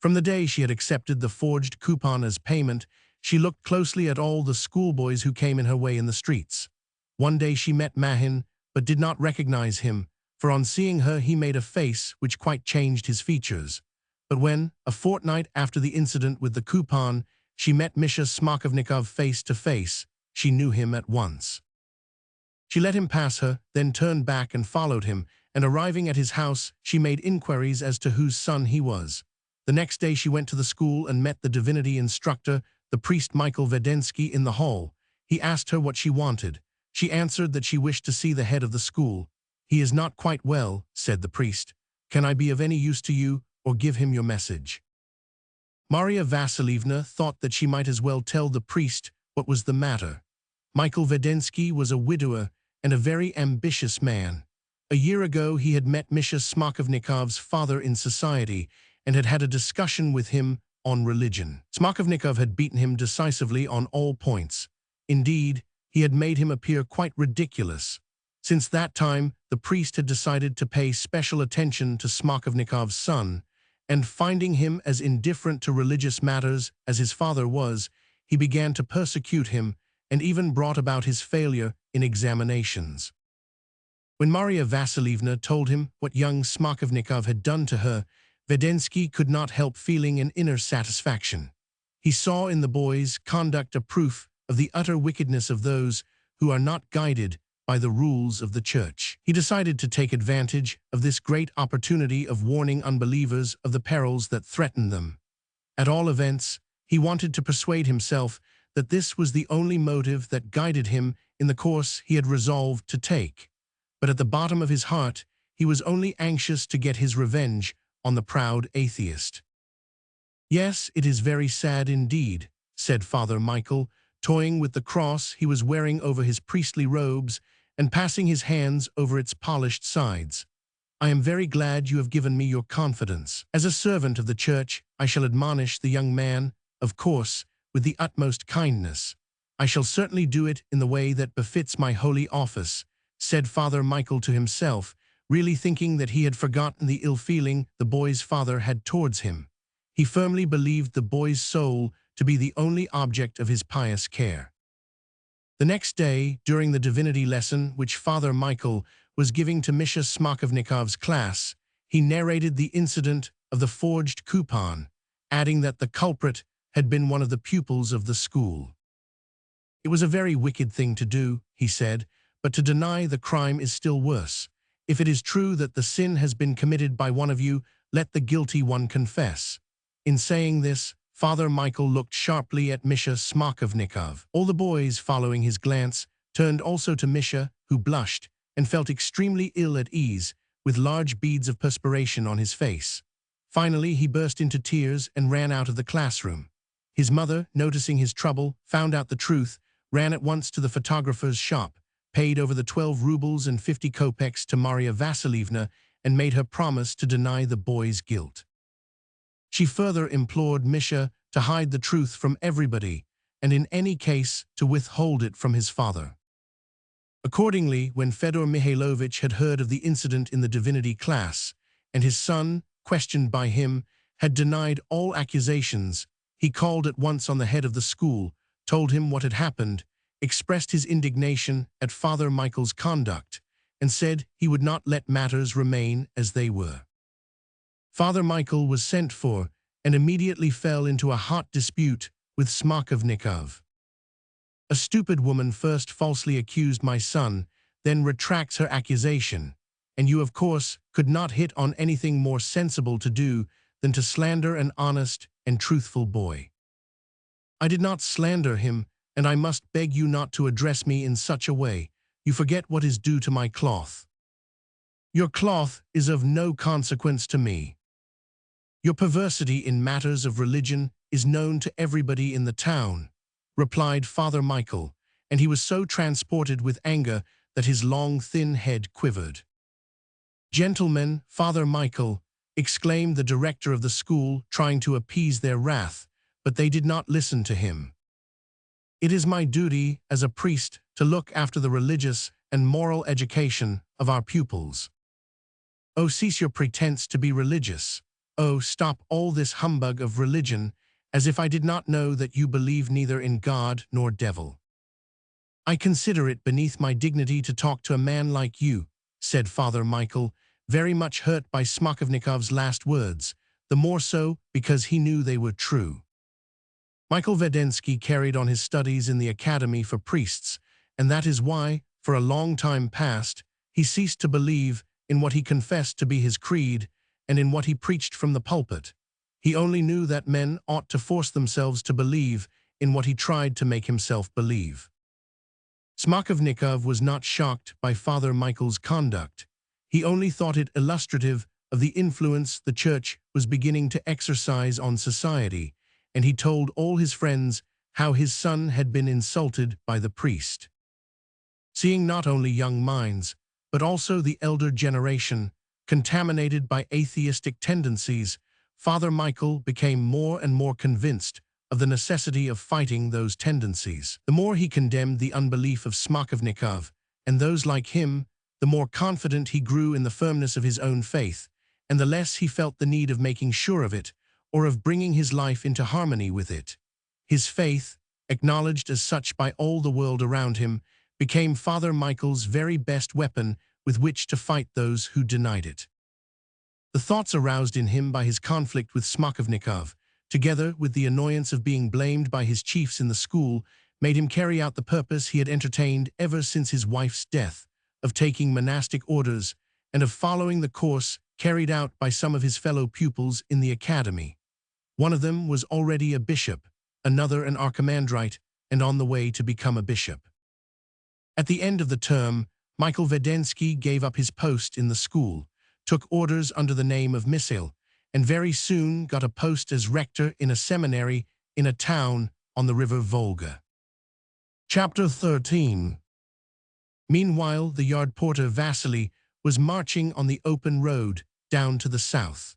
From the day she had accepted the forged coupon as payment, she looked closely at all the schoolboys who came in her way in the streets. One day she met Mahin, but did not recognize him, for on seeing her he made a face which quite changed his features. But when, a fortnight after the incident with the coupon, she met Misha Smokovnikov face to face, she knew him at once. She let him pass her, then turned back and followed him, and arriving at his house, she made inquiries as to whose son he was. The next day she went to the school and met the divinity instructor, the priest Michael Vedensky, in the hall. He asked her what she wanted. She answered that she wished to see the head of the school. "He is not quite well," said the priest. "Can I be of any use to you, or give him your message?" Maria Vasilievna thought that she might as well tell the priest what was the matter. Michael Vedensky was a widower and a very ambitious man. A year ago he had met Misha Smokovnikov's father in society and had had a discussion with him on religion. Smokovnikov had beaten him decisively on all points. Indeed, he had made him appear quite ridiculous. Since that time, the priest had decided to pay special attention to Smokovnikov's son, and finding him as indifferent to religious matters as his father was, he began to persecute him and even brought about his failure in examinations. When Maria Vasilievna told him what young Smokovnikov had done to her, Vedensky could not help feeling an inner satisfaction. He saw in the boy's conduct a proof of the utter wickedness of those who are not guided by the rules of the church. He decided to take advantage of this great opportunity of warning unbelievers of the perils that threaten them. At all events, he wanted to persuade himself that this was the only motive that guided him in the course he had resolved to take. But at the bottom of his heart, he was only anxious to get his revenge on the proud atheist. "Yes, it is very sad indeed," said Father Michael, toying with the cross he was wearing over his priestly robes and passing his hands over its polished sides. "I am very glad you have given me your confidence. As a servant of the church, I shall admonish the young man, of course, with the utmost kindness. I shall certainly do it in the way that befits my holy office," said Father Michael to himself, really thinking that he had forgotten the ill feeling the boy's father had towards him. He firmly believed the boy's soul to be the only object of his pious care. The next day, during the divinity lesson which Father Michael was giving to Misha Smakovnikov's class, he narrated the incident of the forged coupon, adding that the culprit had been one of the pupils of the school. "It was a very wicked thing to do," he said, "but to deny the crime is still worse. If it is true that the sin has been committed by one of you, let the guilty one confess." In saying this, Father Michael looked sharply at Misha Smakovnikov. All the boys, following his glance, turned also to Misha, who blushed and felt extremely ill at ease, with large beads of perspiration on his face. Finally, he burst into tears and ran out of the classroom. His mother, noticing his trouble, found out the truth, ran at once to the photographer's shop, paid over the 12 rubles and 50 kopecks to Maria Vasilievna, and made her promise to deny the boy's guilt. She further implored Misha to hide the truth from everybody, and in any case to withhold it from his father. Accordingly, when Fedor Mihailovich had heard of the incident in the divinity class, and his son, questioned by him, had denied all accusations, he called at once on the head of the school, told him what had happened, expressed his indignation at Father Michael's conduct, and said he would not let matters remain as they were. Father Michael was sent for and immediately fell into a hot dispute with Smakovnikov. "A stupid woman first falsely accused my son, then retracts her accusation, and you, of course, could not hit on anything more sensible to do than to slander an honest and truthful boy." "I did not slander him, and I must beg you not to address me in such a way. You forget what is due to my cloth." "Your cloth is of no consequence to me." "Your perversity in matters of religion is known to everybody in the town," replied Father Michael, and he was so transported with anger that his long, thin head quivered. "Gentlemen, Father Michael," exclaimed the director of the school, trying to appease their wrath, but they did not listen to him. "It is my duty as a priest to look after the religious and moral education of our pupils. Oh, cease your pretense to be religious. Oh, stop all this humbug of religion, as if I did not know that you believe neither in God nor devil." "I consider it beneath my dignity to talk to a man like you," said Father Michael, very much hurt by Smakovnikov's last words, the more so because he knew they were true. Michael Vedensky carried on his studies in the Academy for Priests, and that is why, for a long time past, he ceased to believe in what he confessed to be his creed and in what he preached from the pulpit. He only knew that men ought to force themselves to believe in what he tried to make himself believe. Smakovnikov was not shocked by Father Michael's conduct. He only thought it illustrative of the influence the Church was beginning to exercise on society, and he told all his friends how his son had been insulted by the priest. Seeing not only young minds, but also the elder generation, contaminated by atheistic tendencies, Father Michael became more and more convinced of the necessity of fighting those tendencies. The more he condemned the unbelief of Smakovnikov and those like him, the more confident he grew in the firmness of his own faith, and the less he felt the need of making sure of it, or of bringing his life into harmony with it. His faith, acknowledged as such by all the world around him, became Father Michael's very best weapon with which to fight those who denied it. The thoughts aroused in him by his conflict with Smakovnikov, together with the annoyance of being blamed by his chiefs in the school, made him carry out the purpose he had entertained ever since his wife's death, of taking monastic orders and of following the course carried out by some of his fellow pupils in the academy. One of them was already a bishop, another an archimandrite, and on the way to become a bishop. At the end of the term, Michael Vedensky gave up his post in the school, took orders under the name of Misail, and very soon got a post as rector in a seminary in a town on the river Volga. Chapter 13. Meanwhile, the yard porter Vasily was marching on the open road down to the south.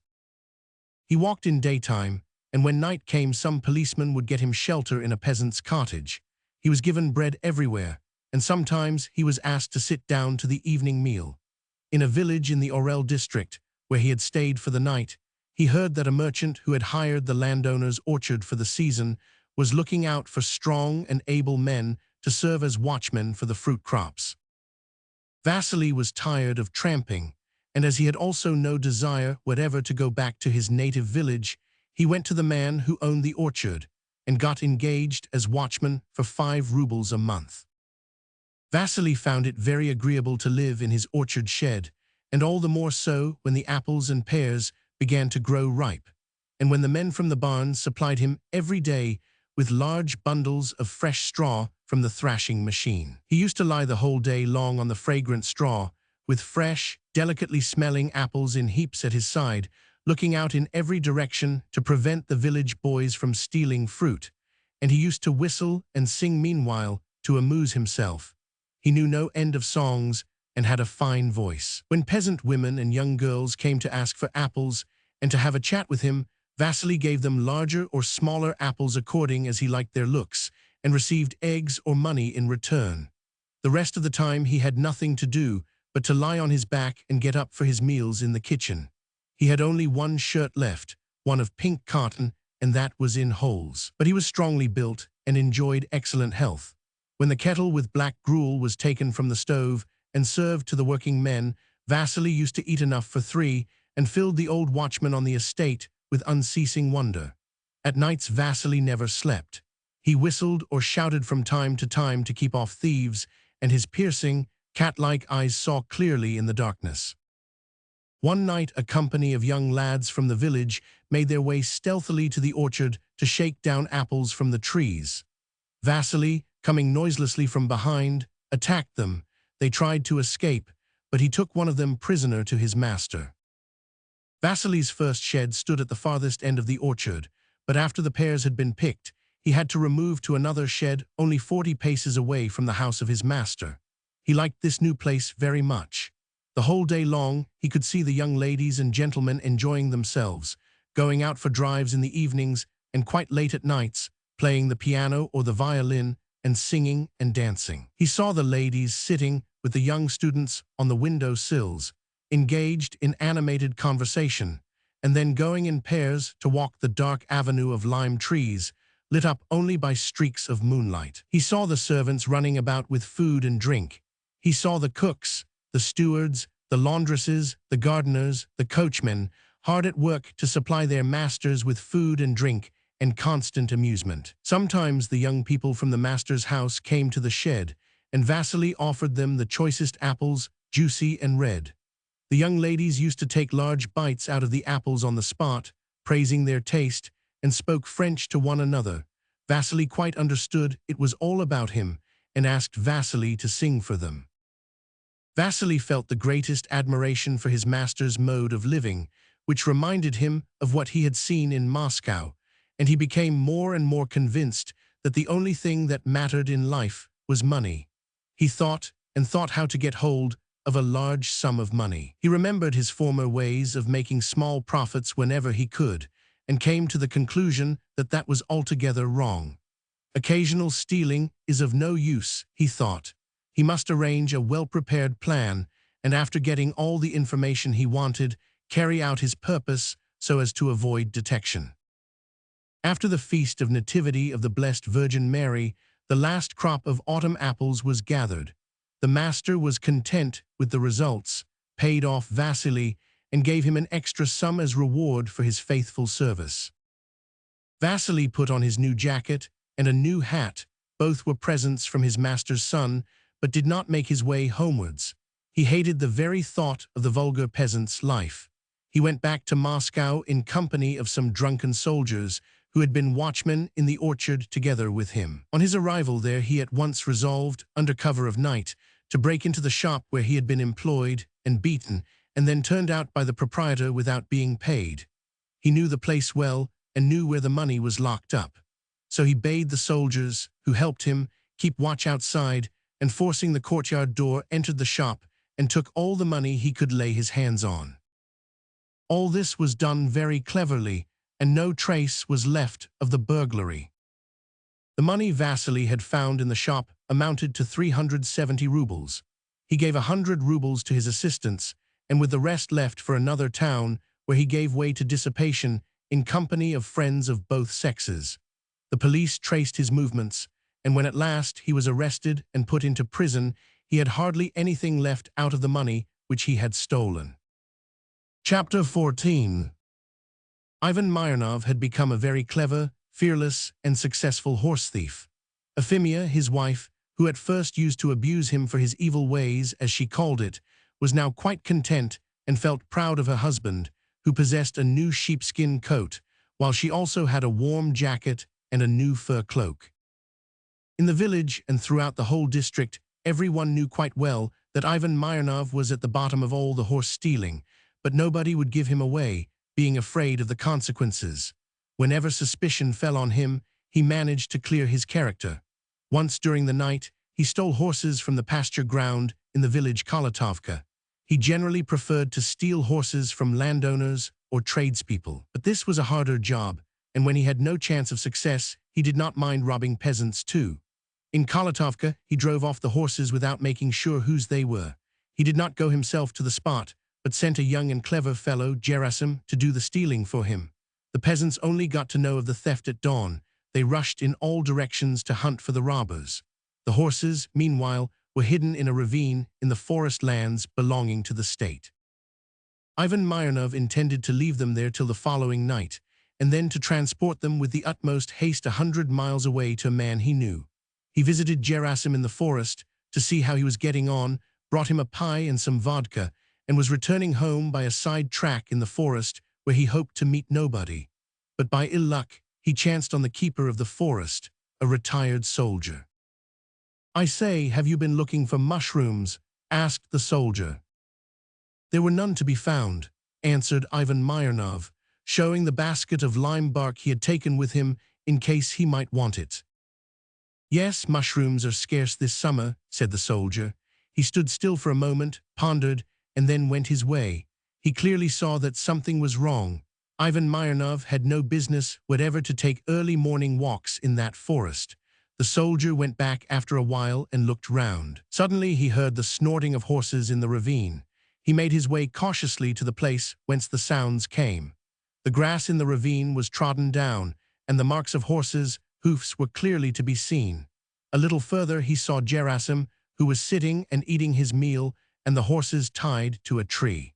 He walked in daytime, and when night came, some policeman would get him shelter in a peasant's cottage. He was given bread everywhere, and sometimes he was asked to sit down to the evening meal. In a village in the Orel district, where he had stayed for the night, he heard that a merchant who had hired the landowner's orchard for the season was looking out for strong and able men to serve as watchmen for the fruit crops. Vasily was tired of tramping, and as he had also no desire whatever to go back to his native village, he went to the man who owned the orchard and got engaged as watchman for 5 rubles a month. Vasily found it very agreeable to live in his orchard shed, and all the more so when the apples and pears began to grow ripe, and when the men from the barn supplied him every day with large bundles of fresh straw from the thrashing machine. He used to lie the whole day long on the fragrant straw, with fresh, delicately smelling apples in heaps at his side, looking out in every direction to prevent the village boys from stealing fruit, and he used to whistle and sing meanwhile to amuse himself. He knew no end of songs and had a fine voice. When peasant women and young girls came to ask for apples and to have a chat with him, Vasily gave them larger or smaller apples according as he liked their looks, and received eggs or money in return. The rest of the time he had nothing to do but to lie on his back and get up for his meals in the kitchen. He had only one shirt left, one of pink cotton, and that was in holes. But he was strongly built and enjoyed excellent health. When the kettle with black gruel was taken from the stove and served to the working men, Vasily used to eat enough for 3 and filled the old watchman on the estate with unceasing wonder. At nights Vasily never slept. He whistled or shouted from time to keep off thieves, and his piercing, cat-like eyes saw clearly in the darkness. One night a company of young lads from the village made their way stealthily to the orchard to shake down apples from the trees. Vasily, coming noiselessly from behind, attacked them. They tried to escape, but he took one of them prisoner to his master. Vasily's first shed stood at the farthest end of the orchard, but after the pears had been picked, he had to remove to another shed only 40 paces away from the house of his master. He liked this new place very much. The whole day long, he could see the young ladies and gentlemen enjoying themselves, going out for drives in the evenings and quite late at nights, playing the piano or the violin and singing and dancing. He saw the ladies sitting with the young students on the window sills, engaged in animated conversation, and then going in pairs to walk the dark avenue of lime trees, lit up only by streaks of moonlight. He saw the servants running about with food and drink. He saw the cooks, the stewards, the laundresses, the gardeners, the coachmen, hard at work to supply their masters with food and drink and constant amusement. Sometimes the young people from the master's house came to the shed, and Vasily offered them the choicest apples, juicy and red. The young ladies used to take large bites out of the apples on the spot, praising their taste, and spoke French to one another. Vasily quite understood it was all about him, and asked Vasily to sing for them. Vasily felt the greatest admiration for his master's mode of living, which reminded him of what he had seen in Moscow, and he became more and more convinced that the only thing that mattered in life was money. He thought how to get hold of a large sum of money. He remembered his former ways of making small profits whenever he could, and came to the conclusion that that was altogether wrong. Occasional stealing is of no use, he thought. He must arrange a well-prepared plan, and after getting all the information he wanted, carry out his purpose so as to avoid detection. After the feast of Nativity of the Blessed Virgin Mary, the last crop of autumn apples was gathered. The master was content with the results, paid off Vasily, and gave him an extra sum as reward for his faithful service. Vasily put on his new jacket and a new hat. Both were presents from his master's son, but did not make his way homewards. He hated the very thought of the vulgar peasant's life. He went back to Moscow in company of some drunken soldiers who had been watchmen in the orchard together with him. On his arrival there, he at once resolved, under cover of night, to break into the shop where he had been employed and beaten, and then turned out by the proprietor without being paid. He knew the place well and knew where the money was locked up. So he bade the soldiers, who helped him, keep watch outside, and forcing the courtyard door, entered the shop and took all the money he could lay his hands on. All this was done very cleverly, and no trace was left of the burglary. The money Vasily had found in the shop amounted to 370 rubles. He gave 100 rubles to his assistants, and with the rest left for another town, where he gave way to dissipation in company of friends of both sexes. The police traced his movements, and when at last he was arrested and put into prison, he had hardly anything left out of the money which he had stolen. Chapter 14. Ivan Myrnov had become a very clever, fearless, and successful horse thief. Euphemia, his wife, who at first used to abuse him for his evil ways, as she called it, was now quite content and felt proud of her husband, who possessed a new sheepskin coat, while she also had a warm jacket and a new fur cloak. In the village and throughout the whole district, everyone knew quite well that Ivan Myrnov was at the bottom of all the horse stealing, but nobody would give him away, being afraid of the consequences. Whenever suspicion fell on him, he managed to clear his character. Once during the night, he stole horses from the pasture ground in the village Kalatovka. He generally preferred to steal horses from landowners or tradespeople, but this was a harder job, and when he had no chance of success, he did not mind robbing peasants too. In Kalatovka, he drove off the horses without making sure whose they were. He did not go himself to the spot, but sent a young and clever fellow, Gerasim, to do the stealing for him. The peasants only got to know of the theft at dawn. They rushed in all directions to hunt for the robbers. The horses, meanwhile, were hidden in a ravine in the forest lands belonging to the state. Ivan Myrnov intended to leave them there till the following night, and then to transport them with the utmost haste 100 miles away to a man he knew. He visited Gerasim in the forest to see how he was getting on, brought him a pie and some vodka, and was returning home by a side track in the forest where he hoped to meet nobody. But by ill luck, he chanced on the keeper of the forest, a retired soldier. "I say, have you been looking for mushrooms?" asked the soldier. "There were none to be found," answered Ivan Myrnov, showing the basket of lime bark he had taken with him in case he might want it. "Yes, mushrooms are scarce this summer," said the soldier. He stood still for a moment, pondered, and then went his way. He clearly saw that something was wrong. Ivan Myrnov had no business whatever to take early morning walks in that forest. The soldier went back after a while and looked round. Suddenly he heard the snorting of horses in the ravine. He made his way cautiously to the place whence the sounds came. The grass in the ravine was trodden down, and the marks of horses' hoofs were clearly to be seen. A little further he saw Gerasim, who was sitting and eating his meal, and the horses tied to a tree.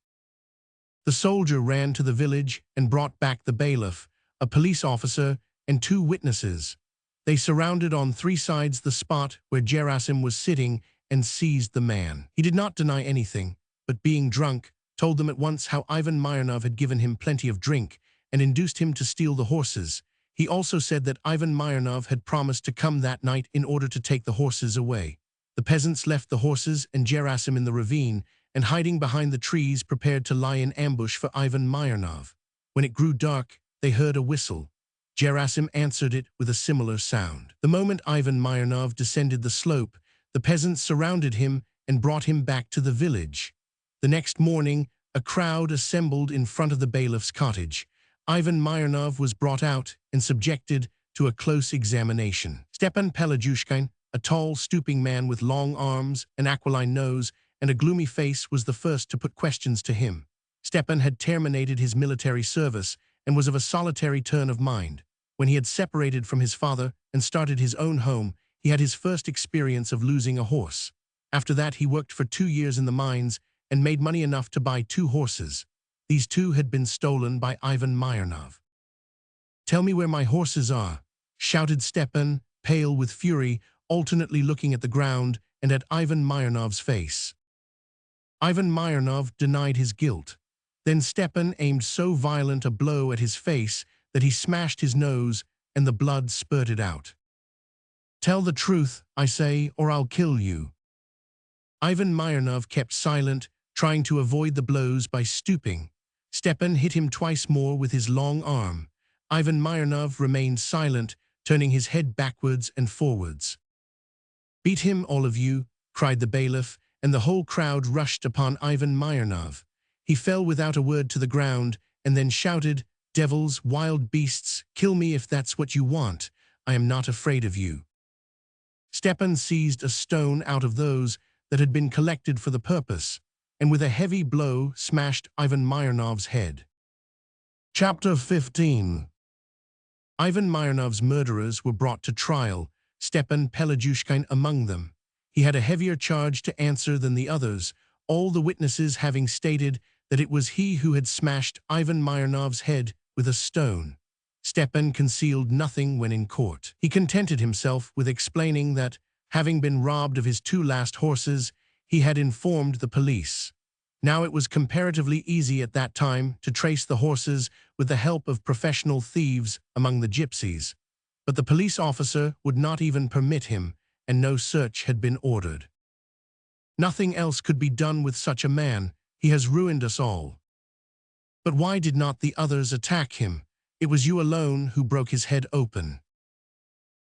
The soldier ran to the village and brought back the bailiff, a police officer, and 2 witnesses. They surrounded on 3 sides the spot where Gerasim was sitting and seized the man. He did not deny anything, but being drunk, told them at once how Ivan Myrnov had given him plenty of drink and induced him to steal the horses. He also said that Ivan Myrnov had promised to come that night in order to take the horses away. The peasants left the horses and Gerasim in the ravine, and hiding behind the trees prepared to lie in ambush for Ivan Myrnov. When it grew dark, they heard a whistle. Gerasim answered it with a similar sound. The moment Ivan Myrnov descended the slope, the peasants surrounded him and brought him back to the village. The next morning, a crowd assembled in front of the bailiff's cottage. Ivan Myrnov was brought out and subjected to a close examination. Stepan Pelajushkin, a tall, stooping man with long arms, an aquiline nose, and a gloomy face, was the first to put questions to him. Stepan had terminated his military service and was of a solitary turn of mind. When he had separated from his father and started his own home, he had his first experience of losing a horse. After that, he worked for 2 years in the mines and made money enough to buy 2 horses. These 2 had been stolen by Ivan Myrnov. "Tell me where my horses are," shouted Stepan, pale with fury, alternately looking at the ground and at Ivan Myrnov's face. Ivan Myrnov denied his guilt. Then Stepan aimed so violent a blow at his face that he smashed his nose and the blood spurted out. "Tell the truth, I say, or I'll kill you." Ivan Myrnov kept silent, trying to avoid the blows by stooping. Stepan hit him twice more with his long arm. Ivan Myrnov remained silent, turning his head backwards and forwards. "Beat him, all of you," cried the bailiff, and the whole crowd rushed upon Ivan Myrnov. He fell without a word to the ground, and then shouted, "Devils, wild beasts, kill me if that's what you want. I am not afraid of you." Stepan seized a stone out of those that had been collected for the purpose, and with a heavy blow smashed Ivan Myrnov's head. Chapter 15. Ivan Myrnov's murderers were brought to trial, Stepan Pelajushkin among them. He had a heavier charge to answer than the others, all the witnesses having stated that it was he who had smashed Ivan Myrnov's head with a stone. Stepan concealed nothing when in court. He contented himself with explaining that, having been robbed of his 2 last horses, he had informed the police. Now it was comparatively easy at that time to trace the horses with the help of professional thieves among the gypsies. But the police officer would not even permit him, and no search had been ordered. Nothing else could be done with such a man. He has ruined us all. But why did not the others attack him? It was you alone who broke his head open.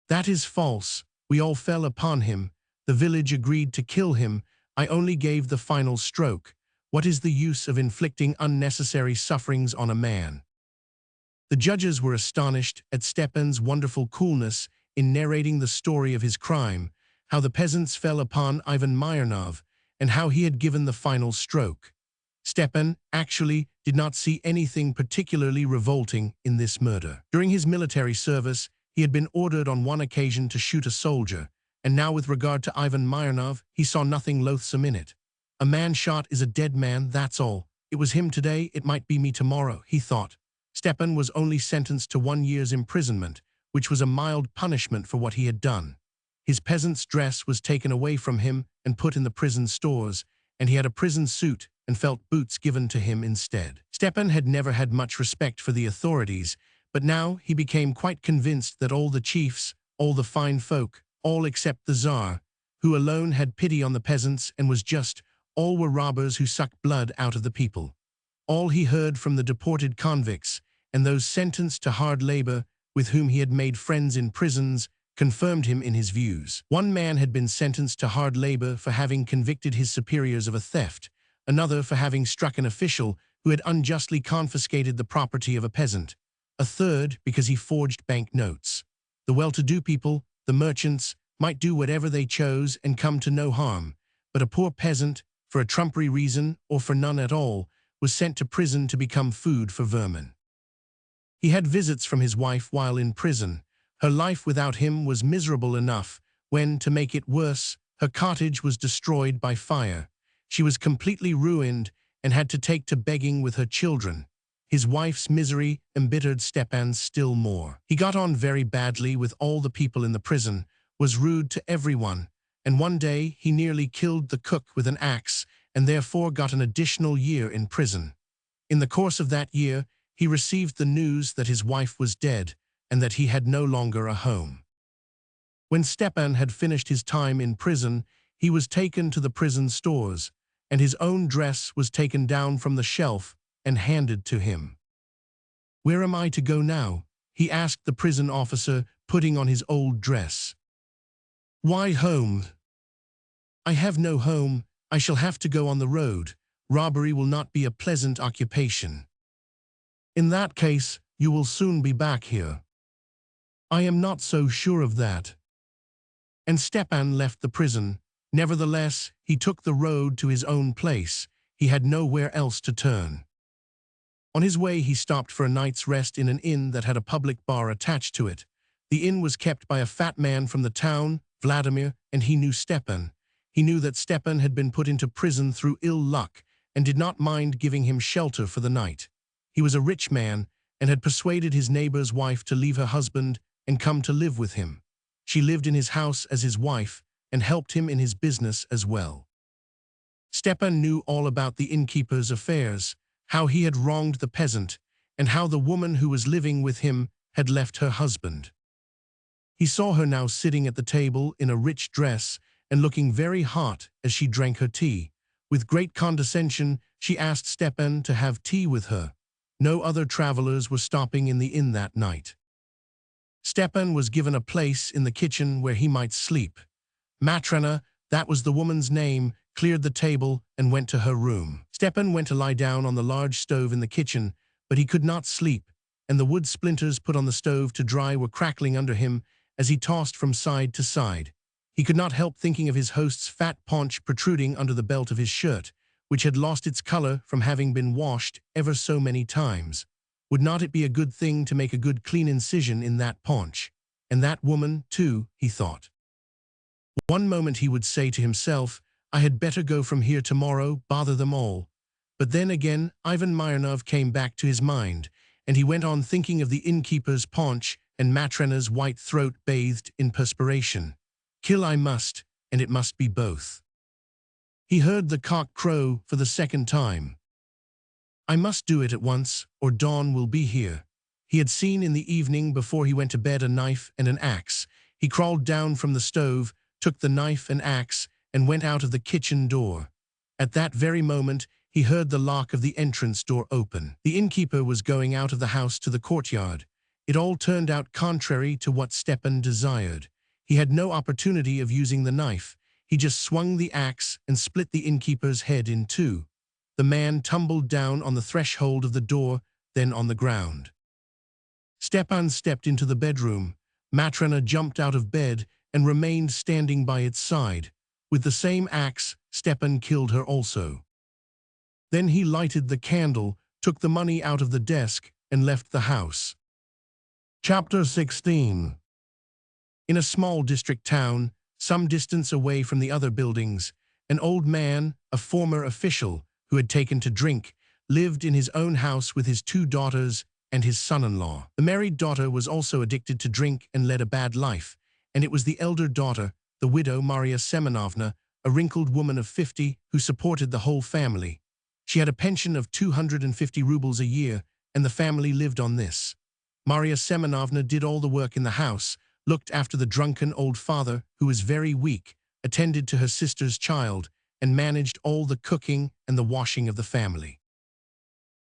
That is false. We all fell upon him. The village agreed to kill him. I only gave the final stroke. What is the use of inflicting unnecessary sufferings on a man? The judges were astonished at Stepan's wonderful coolness in narrating the story of his crime, how the peasants fell upon Ivan Myrnov, and how he had given the final stroke. Stepan actually did not see anything particularly revolting in this murder. During his military service, he had been ordered on one occasion to shoot a soldier, and now with regard to Ivan Myrnov, he saw nothing loathsome in it. A man shot is a dead man, that's all. It was him today, it might be me tomorrow, he thought. Stepan was only sentenced to 1 year's imprisonment, which was a mild punishment for what he had done. His peasant's dress was taken away from him and put in the prison stores, and he had a prison suit and felt boots given to him instead. Stepan had never had much respect for the authorities, but now he became quite convinced that all the chiefs, all the fine folk, all except the Tsar, who alone had pity on the peasants and was just, all were robbers who sucked blood out of the people. All he heard from the deported convicts and those sentenced to hard labor with whom he had made friends in prisons confirmed him in his views. One man had been sentenced to hard labor for having convicted his superiors of a theft, another for having struck an official who had unjustly confiscated the property of a peasant, a third because he forged bank notes. The well-to-do people, the merchants, might do whatever they chose and come to no harm, but a poor peasant, for a trumpery reason or for none at all, was sent to prison to become food for vermin. He had visits from his wife while in prison. Her life without him was miserable enough when, to make it worse, her cottage was destroyed by fire. She was completely ruined and had to take to begging with her children. His wife's misery embittered Stepan still more. He got on very badly with all the people in the prison, was rude to everyone, and one day he nearly killed the cook with an axe and therefore got an additional year in prison. In the course of that year, he received the news that his wife was dead and that he had no longer a home. When Stepan had finished his time in prison, he was taken to the prison stores, and his own dress was taken down from the shelf and handed to him. "Where am I to go now?" he asked the prison officer, putting on his old dress. "Why home?" "I have no home. I shall have to go on the road. Robbery will not be a pleasant occupation." "In that case, you will soon be back here." "I am not so sure of that." And Stepan left the prison. Nevertheless, he took the road to his own place. He had nowhere else to turn. On his way, he stopped for a night's rest in an inn that had a public bar attached to it. The inn was kept by a fat man from the town, Vladimir, and he knew Stepan. He knew that Stepan had been put into prison through ill luck and did not mind giving him shelter for the night. He was a rich man and had persuaded his neighbor's wife to leave her husband and come to live with him. She lived in his house as his wife and helped him in his business as well. Stepan knew all about the innkeeper's affairs, how he had wronged the peasant, and how the woman who was living with him had left her husband. He saw her now sitting at the table in a rich dress and looking very hot as she drank her tea. With great condescension, she asked Stepan to have tea with her. No other travelers were stopping in the inn that night. Stepan was given a place in the kitchen where he might sleep. Matrona, that was the woman's name, cleared the table and went to her room. Stepan went to lie down on the large stove in the kitchen, but he could not sleep, and the wood splinters put on the stove to dry were crackling under him as he tossed from side to side. He could not help thinking of his host's fat paunch protruding under the belt of his shirt, which had lost its color from having been washed ever so many times. Would not it be a good thing to make a good clean incision in that paunch? And that woman, too, he thought. One moment he would say to himself, I had better go from here tomorrow, bother them all. But then again, Ivan Myrnov came back to his mind, and he went on thinking of the innkeeper's paunch and Matrena's white throat bathed in perspiration. Kill I must, and it must be both. He heard the cock crow for the second time. I must do it at once, or Dawn will be here. He had seen in the evening before he went to bed a knife and an axe. He crawled down from the stove, took the knife and axe, and went out of the kitchen door. At that very moment, he heard the lock of the entrance door open. The innkeeper was going out of the house to the courtyard. It all turned out contrary to what Stepan desired. He had no opportunity of using the knife. He just swung the axe and split the innkeeper's head in two. The man tumbled down on the threshold of the door, then on the ground. Stepan stepped into the bedroom. Matrena jumped out of bed and remained standing by its side. With the same axe, Stepan killed her also. Then he lighted the candle, took the money out of the desk, and left the house. Chapter 16. In a small district town, some distance away from the other buildings, an old man, a former official, who had taken to drink, lived in his own house with his 2 daughters and his son-in-law. The married daughter was also addicted to drink and led a bad life, and it was the elder daughter, the widow Maria Semenovna, a wrinkled woman of 50, who supported the whole family. She had a pension of 250 rubles a year, and the family lived on this. Maria Semenovna did all the work in the house, looked after the drunken old father, who was very weak, attended to her sister's child, and managed all the cooking and the washing of the family.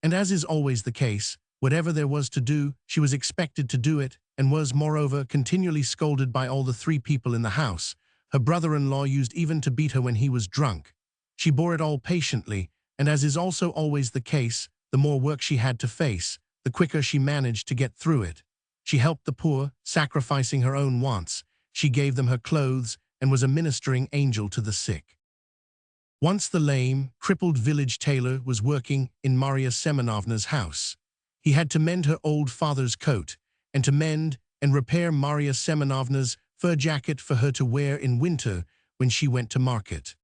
And as is always the case, whatever there was to do, she was expected to do it, and was, moreover, continually scolded by all the 3 people in the house. Her brother-in-law used even to beat her when he was drunk. She bore it all patiently, and as is also always the case, the more work she had to face, the quicker she managed to get through it. She helped the poor, sacrificing her own wants. She gave them her clothes and was a ministering angel to the sick. Once the lame, crippled village tailor was working in Maria Semenovna's house. He had to mend her old father's coat, and to mend and repair Maria Semenovna's fur jacket for her to wear in winter when she went to market.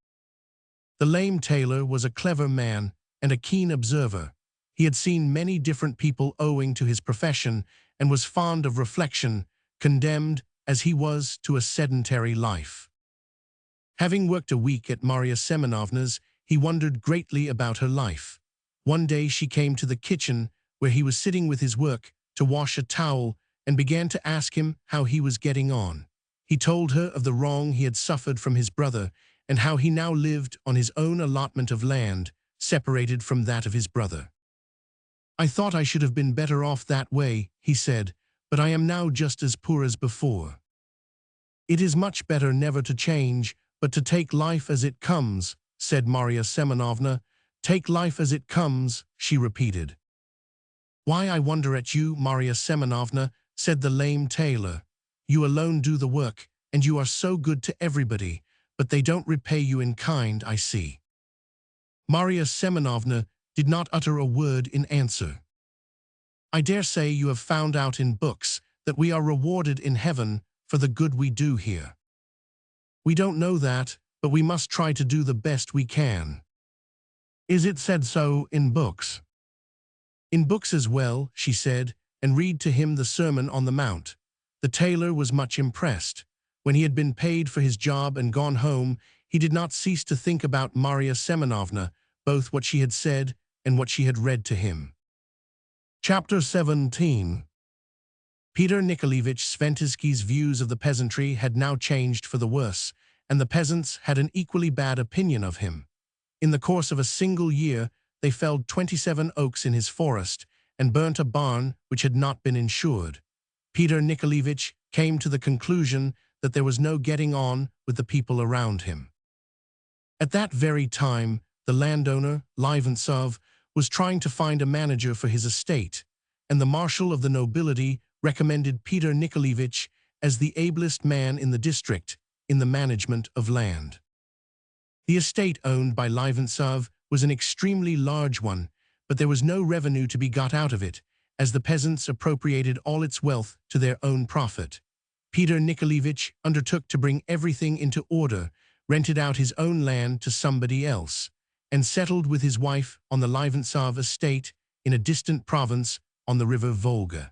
The lame tailor was a clever man and a keen observer. He had seen many different people owing to his profession and was fond of reflection, condemned as he was to a sedentary life. Having worked a week at Maria Semenovna's, he wondered greatly about her life. One day she came to the kitchen, where he was sitting with his work, to wash a towel, and began to ask him how he was getting on. He told her of the wrong he had suffered from his brother, and how he now lived on his own allotment of land, separated from that of his brother. I thought I should have been better off that way, he said, but I am now just as poor as before. It is much better never to change, but to take life as it comes, said Maria Semenovna. Take life as it comes, she repeated. Why, I wonder at you, Maria Semenovna, said the lame tailor. You alone do the work, and you are so good to everybody, but they don't repay you in kind, I see. Maria Semenovna did not utter a word in answer. I dare say you have found out in books that we are rewarded in heaven for the good we do here. We don't know that, but we must try to do the best we can. Is it said so in books? In books as well, she said, and read to him the Sermon on the Mount. The tailor was much impressed. When he had been paid for his job and gone home, he did not cease to think about Maria Semenovna, both what she had said and what she had read to him. Chapter 17. Peter Nikolaevich Sventitsky's views of the peasantry had now changed for the worse, and the peasants had an equally bad opinion of him. In the course of a single year, they felled 27 oaks in his forest and burnt a barn which had not been insured. Peter Nikolaevich came to the conclusion that there was no getting on with the people around him. At that very time, the landowner, Livantsov, was trying to find a manager for his estate, and the marshal of the nobility recommended Peter Nikolaevich as the ablest man in the district in the management of land. The estate owned by Livantsov was an extremely large one, but there was no revenue to be got out of it, as the peasants appropriated all its wealth to their own profit. Peter Nikolaevich undertook to bring everything into order, rented out his own land to somebody else, and settled with his wife on the Livantsov estate in a distant province on the river Volga.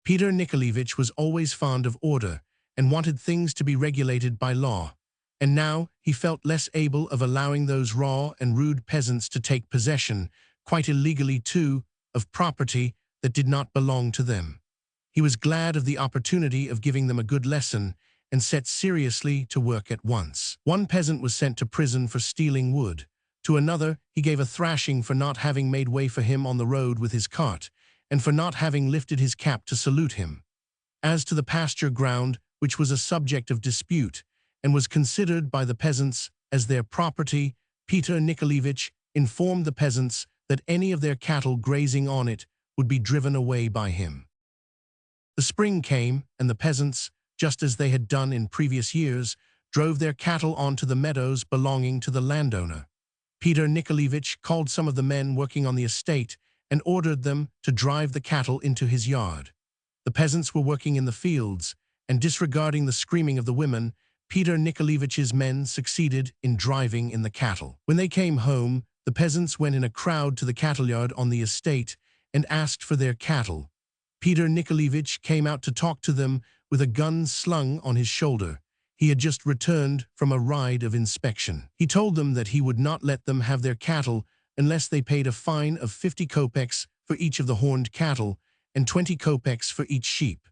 Peter Nikolaevich was always fond of order and wanted things to be regulated by law, and now he felt less able of allowing those raw and rude peasants to take possession, quite illegally too, of property that did not belong to them. He was glad of the opportunity of giving them a good lesson and set seriously to work at once. One peasant was sent to prison for stealing wood. To another, he gave a thrashing for not having made way for him on the road with his cart, and for not having lifted his cap to salute him. As to the pasture ground, which was a subject of dispute, and was considered by the peasants as their property, Peter Nikolaevich informed the peasants that any of their cattle grazing on it would be driven away by him. The spring came, and the peasants, just as they had done in previous years, drove their cattle onto the meadows belonging to the landowner. Peter Nikolaevich called some of the men working on the estate and ordered them to drive the cattle into his yard. The peasants were working in the fields, and disregarding the screaming of the women, Peter Nikolaevich's men succeeded in driving in the cattle. When they came home, the peasants went in a crowd to the cattle yard on the estate and asked for their cattle. Peter Nikolaevich came out to talk to them with a gun slung on his shoulder. He had just returned from a ride of inspection. He told them that he would not let them have their cattle unless they paid a fine of 50 kopecks for each of the horned cattle and 20 kopecks for each sheep.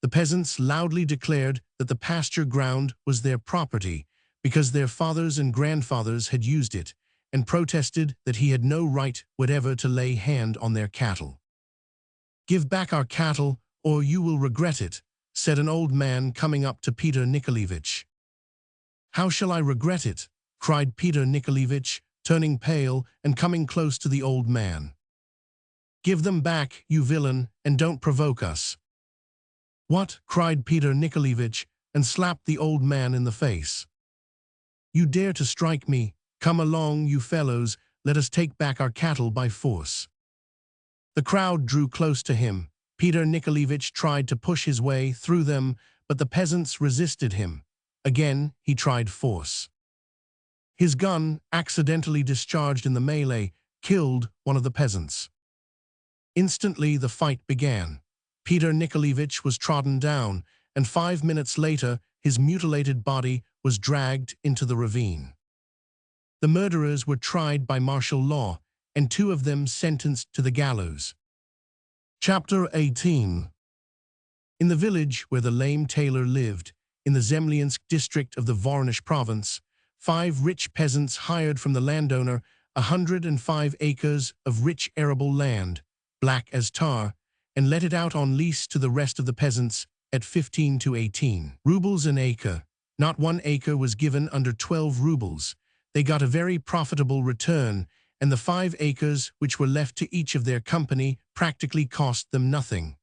The peasants loudly declared that the pasture ground was their property because their fathers and grandfathers had used it, and protested that he had no right whatever to lay hand on their cattle. "Give back our cattle, or you will regret it," said an old man coming up to Peter Nikolaevich. "How shall I regret it?" cried Peter Nikolaevich, turning pale and coming close to the old man. "Give them back, you villain, and don't provoke us." "What?" cried Peter Nikolaevich, and slapped the old man in the face. "You dare to strike me? Come along, you fellows, let us take back our cattle by force." The crowd drew close to him. Peter Nikolaevich tried to push his way through them, but the peasants resisted him. Again, he tried force. His gun, accidentally discharged in the melee, killed one of the peasants. Instantly, the fight began. Peter Nikolaevich was trodden down, and 5 minutes later, his mutilated body was dragged into the ravine. The murderers were tried by martial law, and 2 of them sentenced to the gallows. Chapter 18. In the village where the lame tailor lived, in the Zemlyansk district of the Voronezh province, 5 rich peasants hired from the landowner 105 acres of rich arable land, black as tar, and let it out on lease to the rest of the peasants at 15 to 18 rubles an acre. Not 1 acre was given under 12 rubles. They got a very profitable return, and the 5 acres which were left to each of their company practically cost them nothing.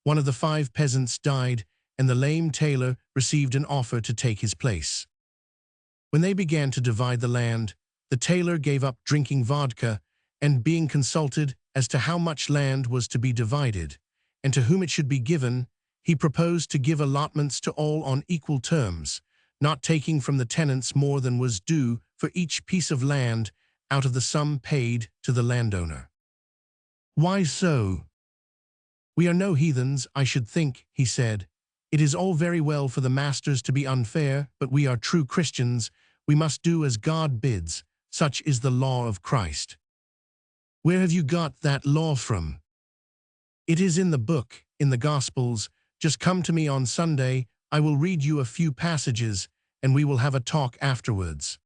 One of the 5 peasants died, and the lame tailor received an offer to take his place. When they began to divide the land, the tailor gave up drinking vodka, and being consulted as to how much land was to be divided, and to whom it should be given, he proposed to give allotments to all on equal terms, not taking from the tenants more than was due for each piece of land out of the sum paid to the landowner. "Why so?" "We are no heathens, I should think," he said. "It is all very well for the masters to be unfair, but we are true Christians. We must do as God bids. Such is the law of Christ." "Where have you got that law from?" "It is in the book, in the Gospels. Just come to me on Sunday. I will read you a few passages, and we will have a talk afterwards."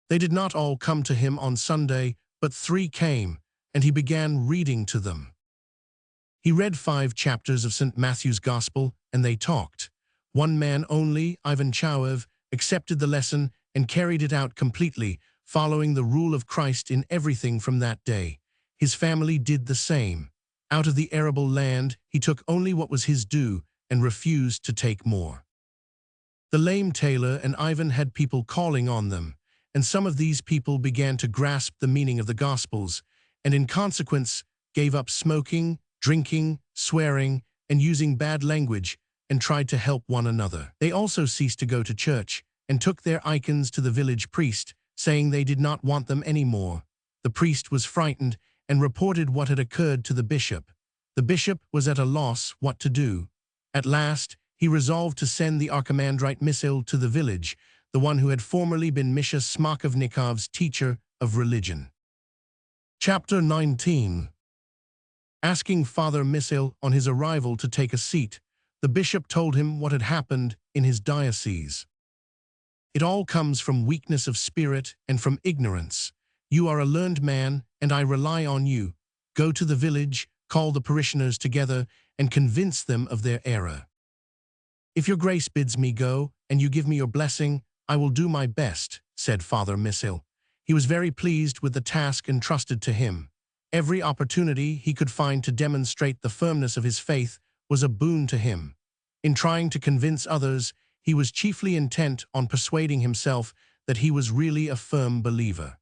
They did not all come to him on Sunday, but 3 came, and he began reading to them. He read 5 chapters of St. Matthew's Gospel, and they talked. One man only, Ivan Chauev, accepted the lesson and carried it out completely, following the rule of Christ in everything from that day. His family did the same. Out of the arable land, he took only what was his due and refused to take more. The lame tailor and Ivan had people calling on them, and some of these people began to grasp the meaning of the Gospels, and in consequence gave up smoking, drinking, swearing, and using bad language, and tried to help one another. They also ceased to go to church and took their icons to the village priest, saying they did not want them anymore. The priest was frightened and reported what had occurred to the bishop. The bishop was at a loss what to do. At last, he resolved to send the archimandrite Misael to the village, the one who had formerly been Misha Smakovnikov's teacher of religion. Chapter 19. Asking Father Misael on his arrival to take a seat, the bishop told him what had happened in his diocese. It all comes from weakness of spirit and from ignorance. You are a learned man, and I rely on you. Go to the village, call the parishioners together, and convince them of their error. If your grace bids me go, and you give me your blessing, I will do my best, said Father Misael. He was very pleased with the task entrusted to him. Every opportunity he could find to demonstrate the firmness of his faith was a boon to him. In trying to convince others, he was chiefly intent on persuading himself that he was really a firm believer.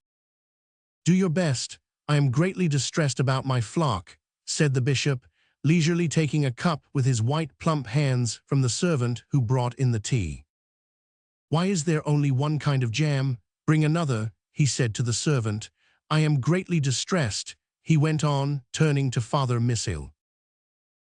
Do your best. I am greatly distressed about my flock, said the bishop, leisurely taking a cup with his white plump hands from the servant who brought in the tea. Why is there only one kind of jam? Bring another, he said to the servant. I am greatly distressed, he went on, turning to Father Misael.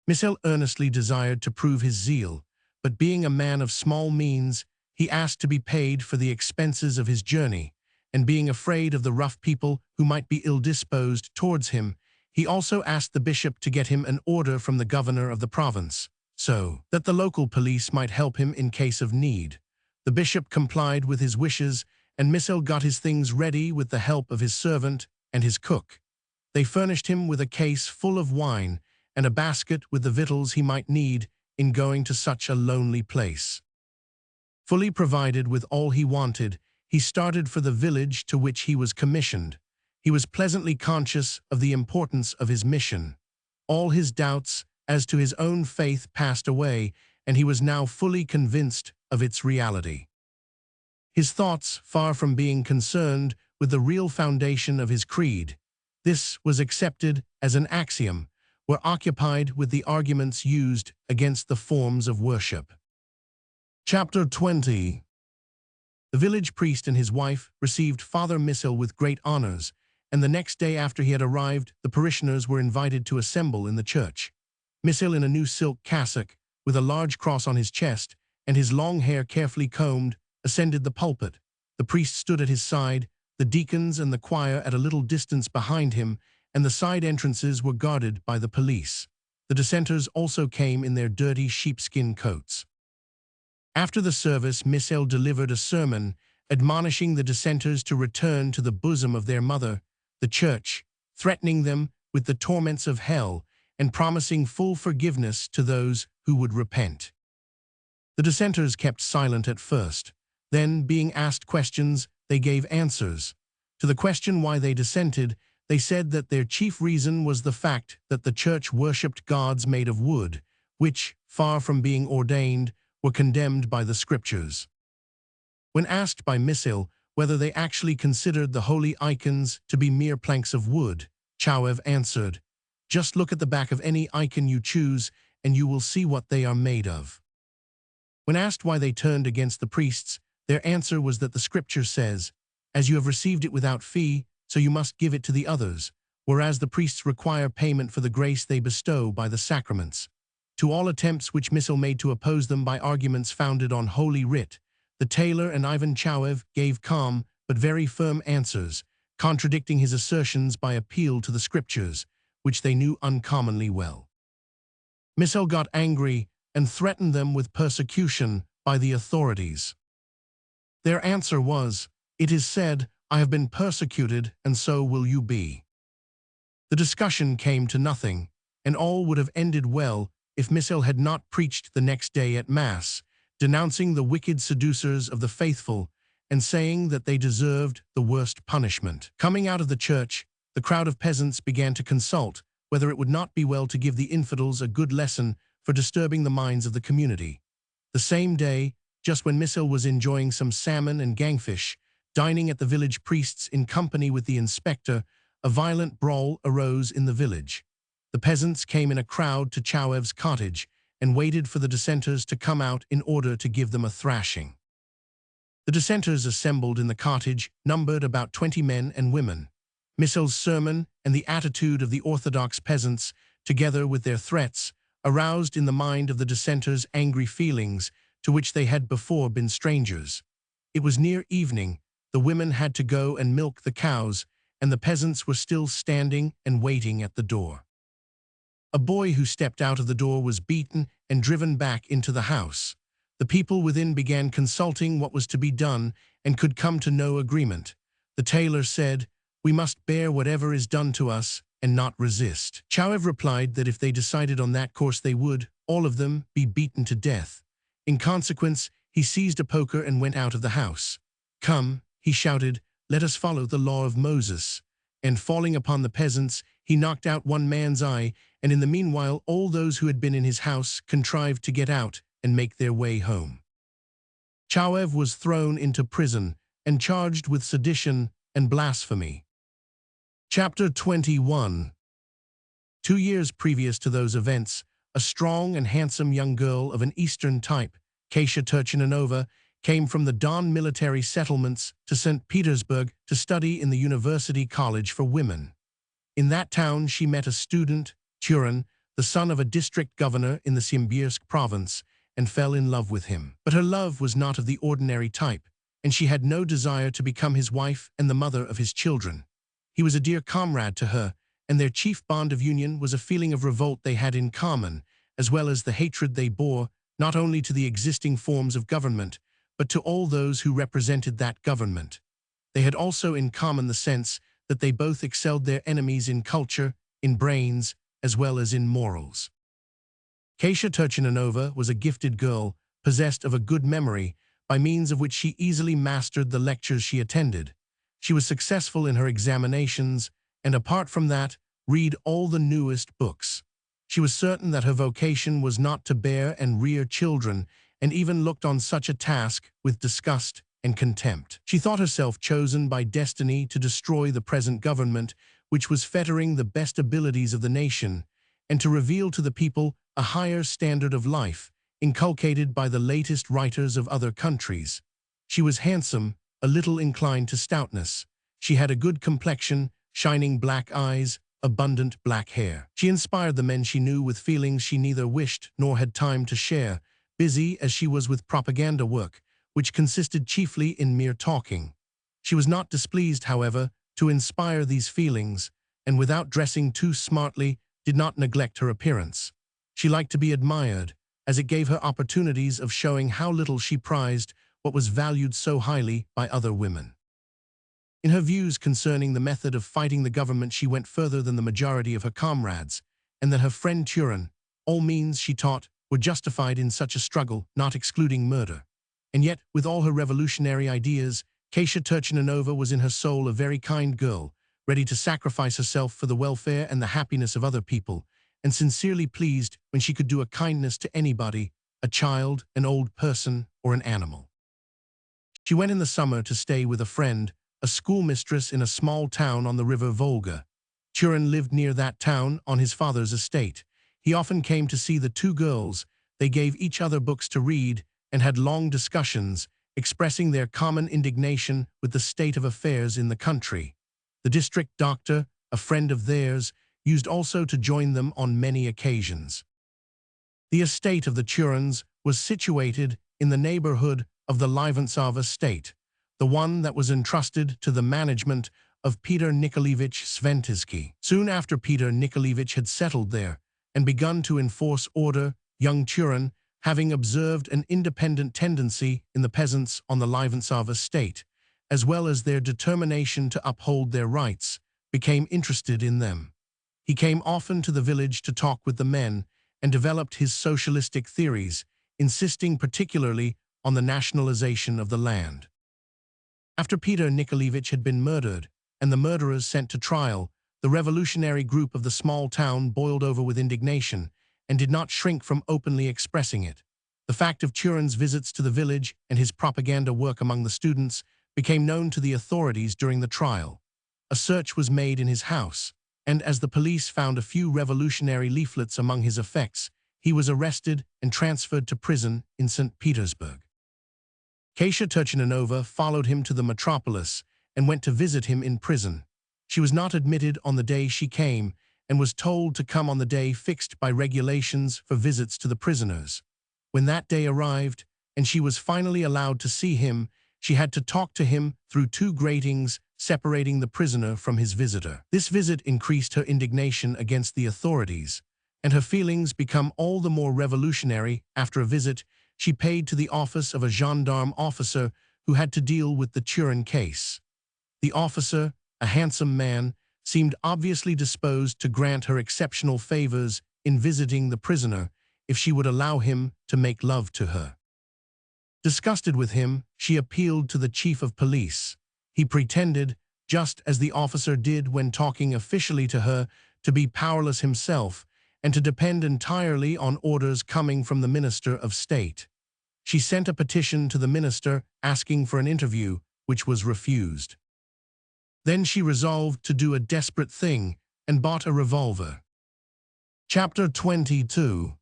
Misael earnestly desired to prove his zeal, but being a man of small means, he asked to be paid for the expenses of his journey, and being afraid of the rough people who might be ill-disposed towards him, he also asked the bishop to get him an order from the governor of the province, so that the local police might help him in case of need. The bishop complied with his wishes, and Misael got his things ready with the help of his servant and his cook. They furnished him with a case full of wine and a basket with the victuals he might need in going to such a lonely place. Fully provided with all he wanted, he started for the village to which he was commissioned. He was pleasantly conscious of the importance of his mission. All his doubts as to his own faith passed away, and he was now fully convinced of its reality. His thoughts, far from being concerned with the real foundation of his creed, this was accepted as an axiom, were occupied with the arguments used against the forms of worship. Chapter 20. The village priest and his wife received Father Misael with great honors, and the next day after he had arrived, the parishioners were invited to assemble in the church. Misael, in a new silk cassock, with a large cross on his chest, and his long hair carefully combed, ascended the pulpit. The priest stood at his side, the deacons and the choir at a little distance behind him, and the side entrances were guarded by the police. The dissenters also came in their dirty sheepskin coats. After the service, Misael delivered a sermon, admonishing the dissenters to return to the bosom of their mother, the church, threatening them with the torments of hell, and promising full forgiveness to those who would repent. The dissenters kept silent at first. Then, being asked questions, they gave answers. To the question why they dissented, they said that their chief reason was the fact that the church worshipped gods made of wood, which, far from being ordained, were condemned by the scriptures. When asked by Misael whether they actually considered the holy icons to be mere planks of wood, Chawev answered, "Just look at the back of any icon you choose, and you will see what they are made of." When asked why they turned against the priests, their answer was that the scripture says, "As you have received it without fee, so you must give it to the others," whereas the priests require payment for the grace they bestow by the sacraments. To all attempts which Misael made to oppose them by arguments founded on Holy Writ, the tailor and Ivan Chawev gave calm but very firm answers, contradicting his assertions by appeal to the scriptures, which they knew uncommonly well. Misael got angry and threatened them with persecution by the authorities. Their answer was, "It is said, I have been persecuted, and so will you be." The discussion came to nothing, and all would have ended well if Misael had not preached the next day at Mass, denouncing the wicked seducers of the faithful and saying that they deserved the worst punishment. Coming out of the church, the crowd of peasants began to consult whether it would not be well to give the infidels a good lesson for disturbing the minds of the community. The same day, just when Misael was enjoying some salmon and gangfish, dining at the village priest's in company with the inspector, a violent brawl arose in the village. The peasants came in a crowd to Chawev's cottage, and waited for the dissenters to come out in order to give them a thrashing. The dissenters assembled in the cottage numbered about 20 men and women. Missel's sermon and the attitude of the orthodox peasants, together with their threats, aroused in the mind of the dissenters angry feelings to which they had before been strangers. It was near evening, the women had to go and milk the cows, and the peasants were still standing and waiting at the door. A boy who stepped out of the door was beaten and driven back into the house. The people within began consulting what was to be done and could come to no agreement. The tailor said, "We must bear whatever is done to us and not resist." Chauev replied that if they decided on that course they would, all of them, be beaten to death. In consequence, he seized a poker and went out of the house. "Come," he shouted, "let us follow the law of Moses." And falling upon the peasants, he knocked out one man's eye, and in the meanwhile all those who had been in his house contrived to get out and make their way home. Chauev was thrown into prison and charged with sedition and blasphemy. Chapter 21. 2 years previous to those events, a strong and handsome young girl of an Eastern type, Kasia Turchinanova, came from the Don military settlements to St. Petersburg to study in the University College for Women. In that town she met a student, Turin, the son of a district governor in the Simbirsk province, and fell in love with him. But her love was not of the ordinary type, and she had no desire to become his wife and the mother of his children. He was a dear comrade to her, and their chief bond of union was a feeling of revolt they had in common, as well as the hatred they bore, not only to the existing forms of government, but to all those who represented that government. They had also in common the sense that they both excelled their enemies in culture, in brains, as well as in morals. Kasia Turchinanova was a gifted girl, possessed of a good memory, by means of which she easily mastered the lectures she attended. She was successful in her examinations, and apart from that, read all the newest books. She was certain that her vocation was not to bear and rear children, and even looked on such a task with disgust and contempt. She thought herself chosen by destiny to destroy the present government, which was fettering the best abilities of the nation, and to reveal to the people a higher standard of life, inculcated by the latest writers of other countries. She was handsome, a little inclined to stoutness. She had a good complexion, shining black eyes, abundant black hair. She inspired the men she knew with feelings she neither wished nor had time to share, busy as she was with propaganda work, which consisted chiefly in mere talking. She was not displeased, however, to inspire these feelings, and without dressing too smartly, did not neglect her appearance. She liked to be admired, as it gave her opportunities of showing how little she prized what was valued so highly by other women. In her views concerning the method of fighting the government she went further than the majority of her comrades, and that her friend Turin, all means, she taught, were justified in such a struggle, not excluding murder. And yet, with all her revolutionary ideas, Kasia Turchinanova was in her soul a very kind girl, ready to sacrifice herself for the welfare and the happiness of other people, and sincerely pleased when she could do a kindness to anybody, a child, an old person, or an animal. She went in the summer to stay with a friend, a schoolmistress in a small town on the river Volga. Turin lived near that town on his father's estate. He often came to see the two girls. They gave each other books to read and had long discussions, expressing their common indignation with the state of affairs in the country. The district doctor, a friend of theirs, used also to join them on many occasions. The estate of the Turins was situated in the neighborhood of the Livantsov estate, the one that was entrusted to the management of Peter Nikolaevich Sventizky. Soon after Peter Nikolaevich had settled there and begun to enforce order, young Turin, having observed an independent tendency in the peasants on the Livantsov estate, as well as their determination to uphold their rights, became interested in them. He came often to the village to talk with the men and developed his socialistic theories, insisting particularly on the nationalization of the land. After Peter Nikolaevich had been murdered and the murderers sent to trial, the revolutionary group of the small town boiled over with indignation and did not shrink from openly expressing it. The fact of Turin's visits to the village and his propaganda work among the students became known to the authorities during the trial. A search was made in his house, and as the police found a few revolutionary leaflets among his effects, he was arrested and transferred to prison in St. Petersburg. Kasia Turchinanova followed him to the metropolis and went to visit him in prison. She was not admitted on the day she came and was told to come on the day fixed by regulations for visits to the prisoners. When that day arrived and she was finally allowed to see him, she had to talk to him through two gratings separating the prisoner from his visitor. This visit increased her indignation against the authorities, and her feelings become all the more revolutionary after a visit she paid to the office of a gendarme officer who had to deal with the Turin case. The officer, a handsome man, seemed obviously disposed to grant her exceptional favors in visiting the prisoner if she would allow him to make love to her. Disgusted with him, she appealed to the chief of police. He pretended, just as the officer did when talking officially to her, to be powerless himself and to depend entirely on orders coming from the Minister of State. She sent a petition to the minister asking for an interview, which was refused. Then she resolved to do a desperate thing and bought a revolver. Chapter 22.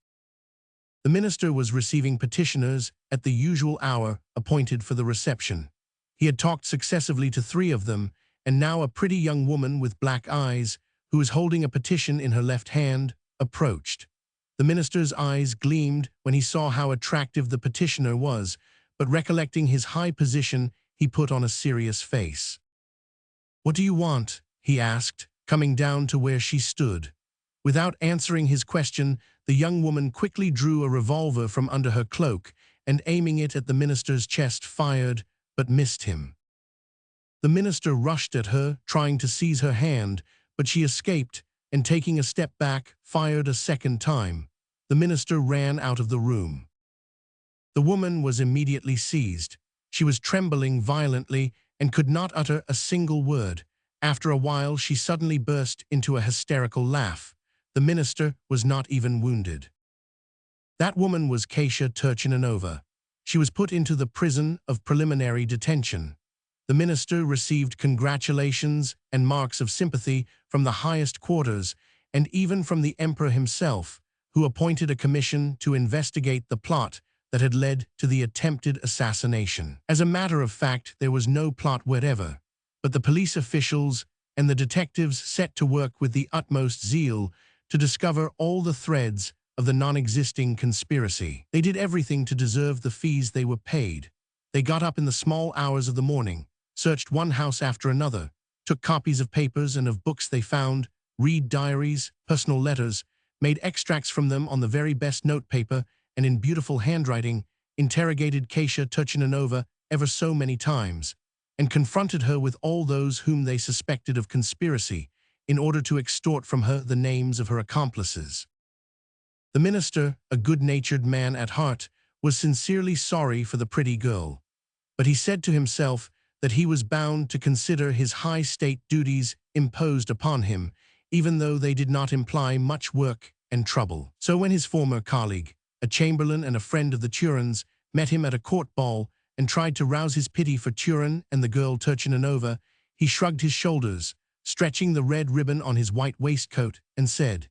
The minister was receiving petitioners at the usual hour appointed for the reception. He had talked successively to 3 of them, and now a pretty young woman with black eyes, who was holding a petition in her left hand, approached. The minister's eyes gleamed when he saw how attractive the petitioner was, but recollecting his high position, he put on a serious face. "What do you want?" he asked, coming down to where she stood. Without answering his question, the young woman quickly drew a revolver from under her cloak and, aiming it at the minister's chest, fired, but missed him. The minister rushed at her, trying to seize her hand, but she escaped and, taking a step back, fired a second time. The minister ran out of the room. The woman was immediately seized. She was trembling violently and could not utter a single word. After a while, she suddenly burst into a hysterical laugh. The minister was not even wounded. That woman was Kasia Turchinanova. She was put into the prison of preliminary detention. The minister received congratulations and marks of sympathy from the highest quarters and even from the emperor himself, who appointed a commission to investigate the plot that had led to the attempted assassination. As a matter of fact, there was no plot whatever, but the police officials and the detectives set to work with the utmost zeal to discover all the threads of the non-existing conspiracy. They did everything to deserve the fees they were paid. They got up in the small hours of the morning, searched one house after another, took copies of papers and of books they found, read diaries, personal letters, made extracts from them on the very best notepaper and in beautiful handwriting, interrogated Kasia Turchinanova ever so many times, and confronted her with all those whom they suspected of conspiracy in order to extort from her the names of her accomplices. The minister, a good-natured man at heart, was sincerely sorry for the pretty girl, but he said to himself that he was bound to consider his high state duties imposed upon him, even though they did not imply much work and trouble. So when his former colleague, a chamberlain and a friend of the Turins, met him at a court ball and tried to rouse his pity for Turin and the girl Turchinanova, he shrugged his shoulders, stretching the red ribbon on his white waistcoat, and said,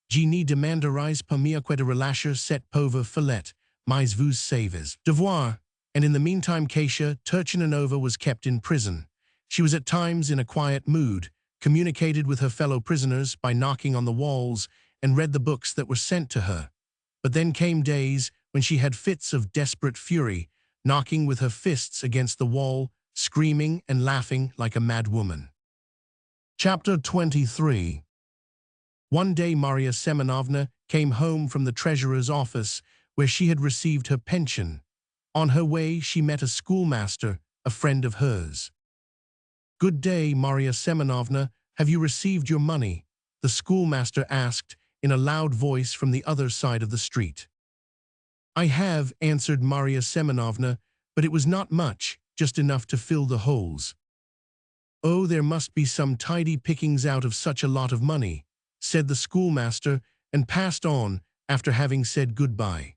"Je ne demanderais pas mieux que de relâcher cette pauvre fillette, mais vous savez devoir." And in the meantime Kasia Turchinanova was kept in prison. She was at times in a quiet mood, communicated with her fellow prisoners by knocking on the walls, and read the books that were sent to her. But then came days when she had fits of desperate fury, knocking with her fists against the wall, screaming and laughing like a mad woman. Chapter 23. One day Maria Semenovna came home from the treasurer's office, where she had received her pension. On her way, she met a schoolmaster, a friend of hers. "Good day, Maria Semenovna. Have you received your money?" the schoolmaster asked in a loud voice from the other side of the street. "I have," answered Maria Semenovna, "but it was not much, just enough to fill the holes." "Oh, there must be some tidy pickings out of such a lot of money," said the schoolmaster, and passed on after having said goodbye.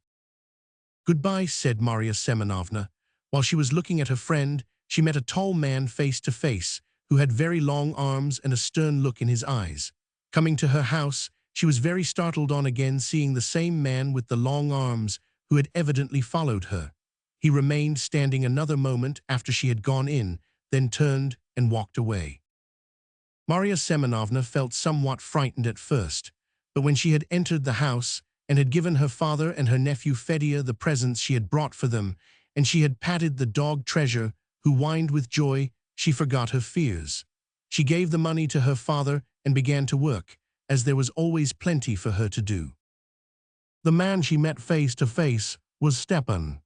"Goodbye," said Maria Semenovna. While she was looking at her friend, she met a tall man face to face, who had very long arms and a stern look in his eyes. Coming to her house, She was very startled on again seeing the same man with the long arms who had evidently followed her. He remained standing another moment after she had gone in, then turned and walked away. Maria Semenovna felt somewhat frightened at first, but when she had entered the house and had given her father and her nephew Fedya the presents she had brought for them, and she had patted the dog Treasure, who whined with joy, she forgot her fears. She gave the money to her father and began to work, as there was always plenty for her to do. The man she met face to face was Stepan.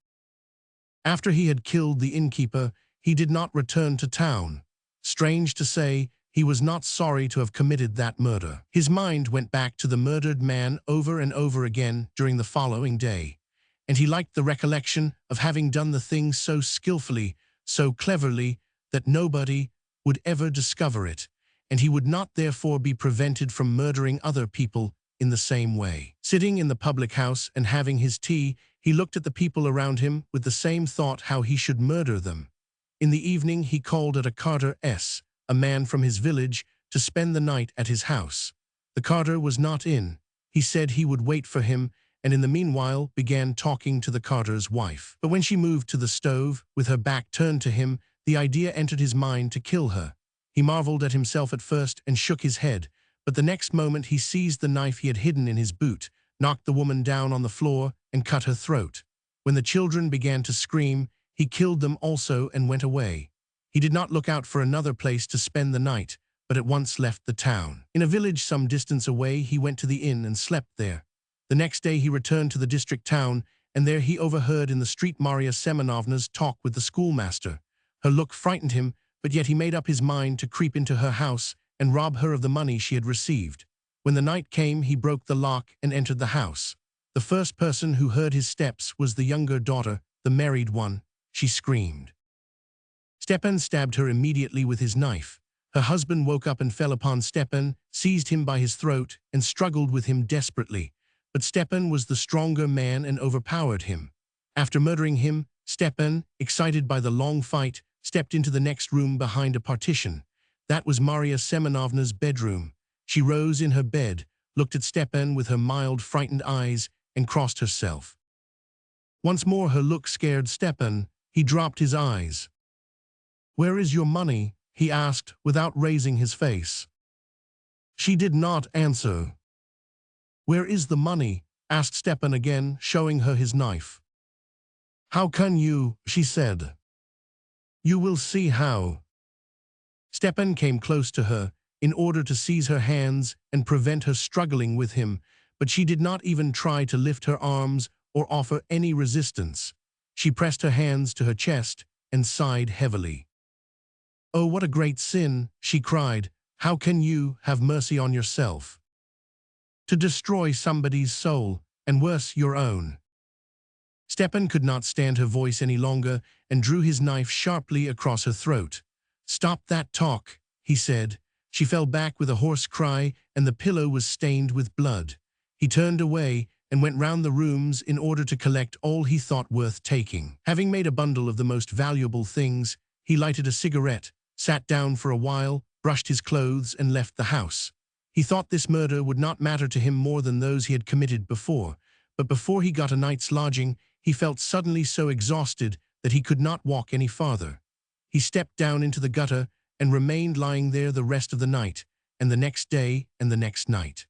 After he had killed the innkeeper, he did not return to town. Strange to say, he was not sorry to have committed that murder. His mind went back to the murdered man over and over again during the following day, and he liked the recollection of having done the thing so skillfully, so cleverly, that nobody would ever discover it, and he would not therefore be prevented from murdering other people in the same way. Sitting in the public house and having his tea, he looked at the people around him with the same thought how he should murder them. In the evening he called at a carter S., a man from his village, to spend the night at his house. The carter was not in. He said he would wait for him, and in the meanwhile began talking to the carter's wife. But when she moved to the stove, with her back turned to him, the idea entered his mind to kill her. He marveled at himself at first and shook his head, but the next moment he seized the knife he had hidden in his boot, knocked the woman down on the floor, and cut her throat. When the children began to scream, he killed them also and went away. He did not look out for another place to spend the night, but at once left the town. In a village some distance away he went to the inn and slept there. The next day he returned to the district town, and there he overheard in the street Maria Semenovna's talk with the schoolmaster. Her look frightened him, but yet he made up his mind to creep into her house and rob her of the money she had received. When the night came, he broke the lock and entered the house. The first person who heard his steps was the younger daughter, the married one. She screamed. Stepan stabbed her immediately with his knife. Her husband woke up and fell upon Stepan, seized him by his throat, and struggled with him desperately. But Stepan was the stronger man and overpowered him. After murdering him, Stepan, excited by the long fight, stepped into the next room behind a partition. That was Maria Semenovna's bedroom. She rose in her bed, looked at Stepan with her mild, frightened eyes, and crossed herself. Once more her look scared Stepan. He dropped his eyes. "Where is your money?" he asked, without raising his face. She did not answer. "Where is the money?" asked Stepan again, showing her his knife. "How can you?" she said. "You will see how." Stepan came close to her, in order to seize her hands and prevent her struggling with him, but she did not even try to lift her arms or offer any resistance. She pressed her hands to her chest and sighed heavily. "Oh, what a great sin," she cried. "How can you have mercy on yourself? To destroy somebody's soul, and worse, your own." Stepan could not stand her voice any longer and drew his knife sharply across her throat. "Stop that talk," he said. She fell back with a hoarse cry, and the pillow was stained with blood. He turned away and went round the rooms in order to collect all he thought worth taking. Having made a bundle of the most valuable things, he lighted a cigarette, sat down for a while, brushed his clothes, and left the house. He thought this murder would not matter to him more than those he had committed before, but before he got a night's lodging, he felt suddenly so exhausted that he could not walk any farther. He stepped down into the gutter and remained lying there the rest of the night, and the next day and the next night.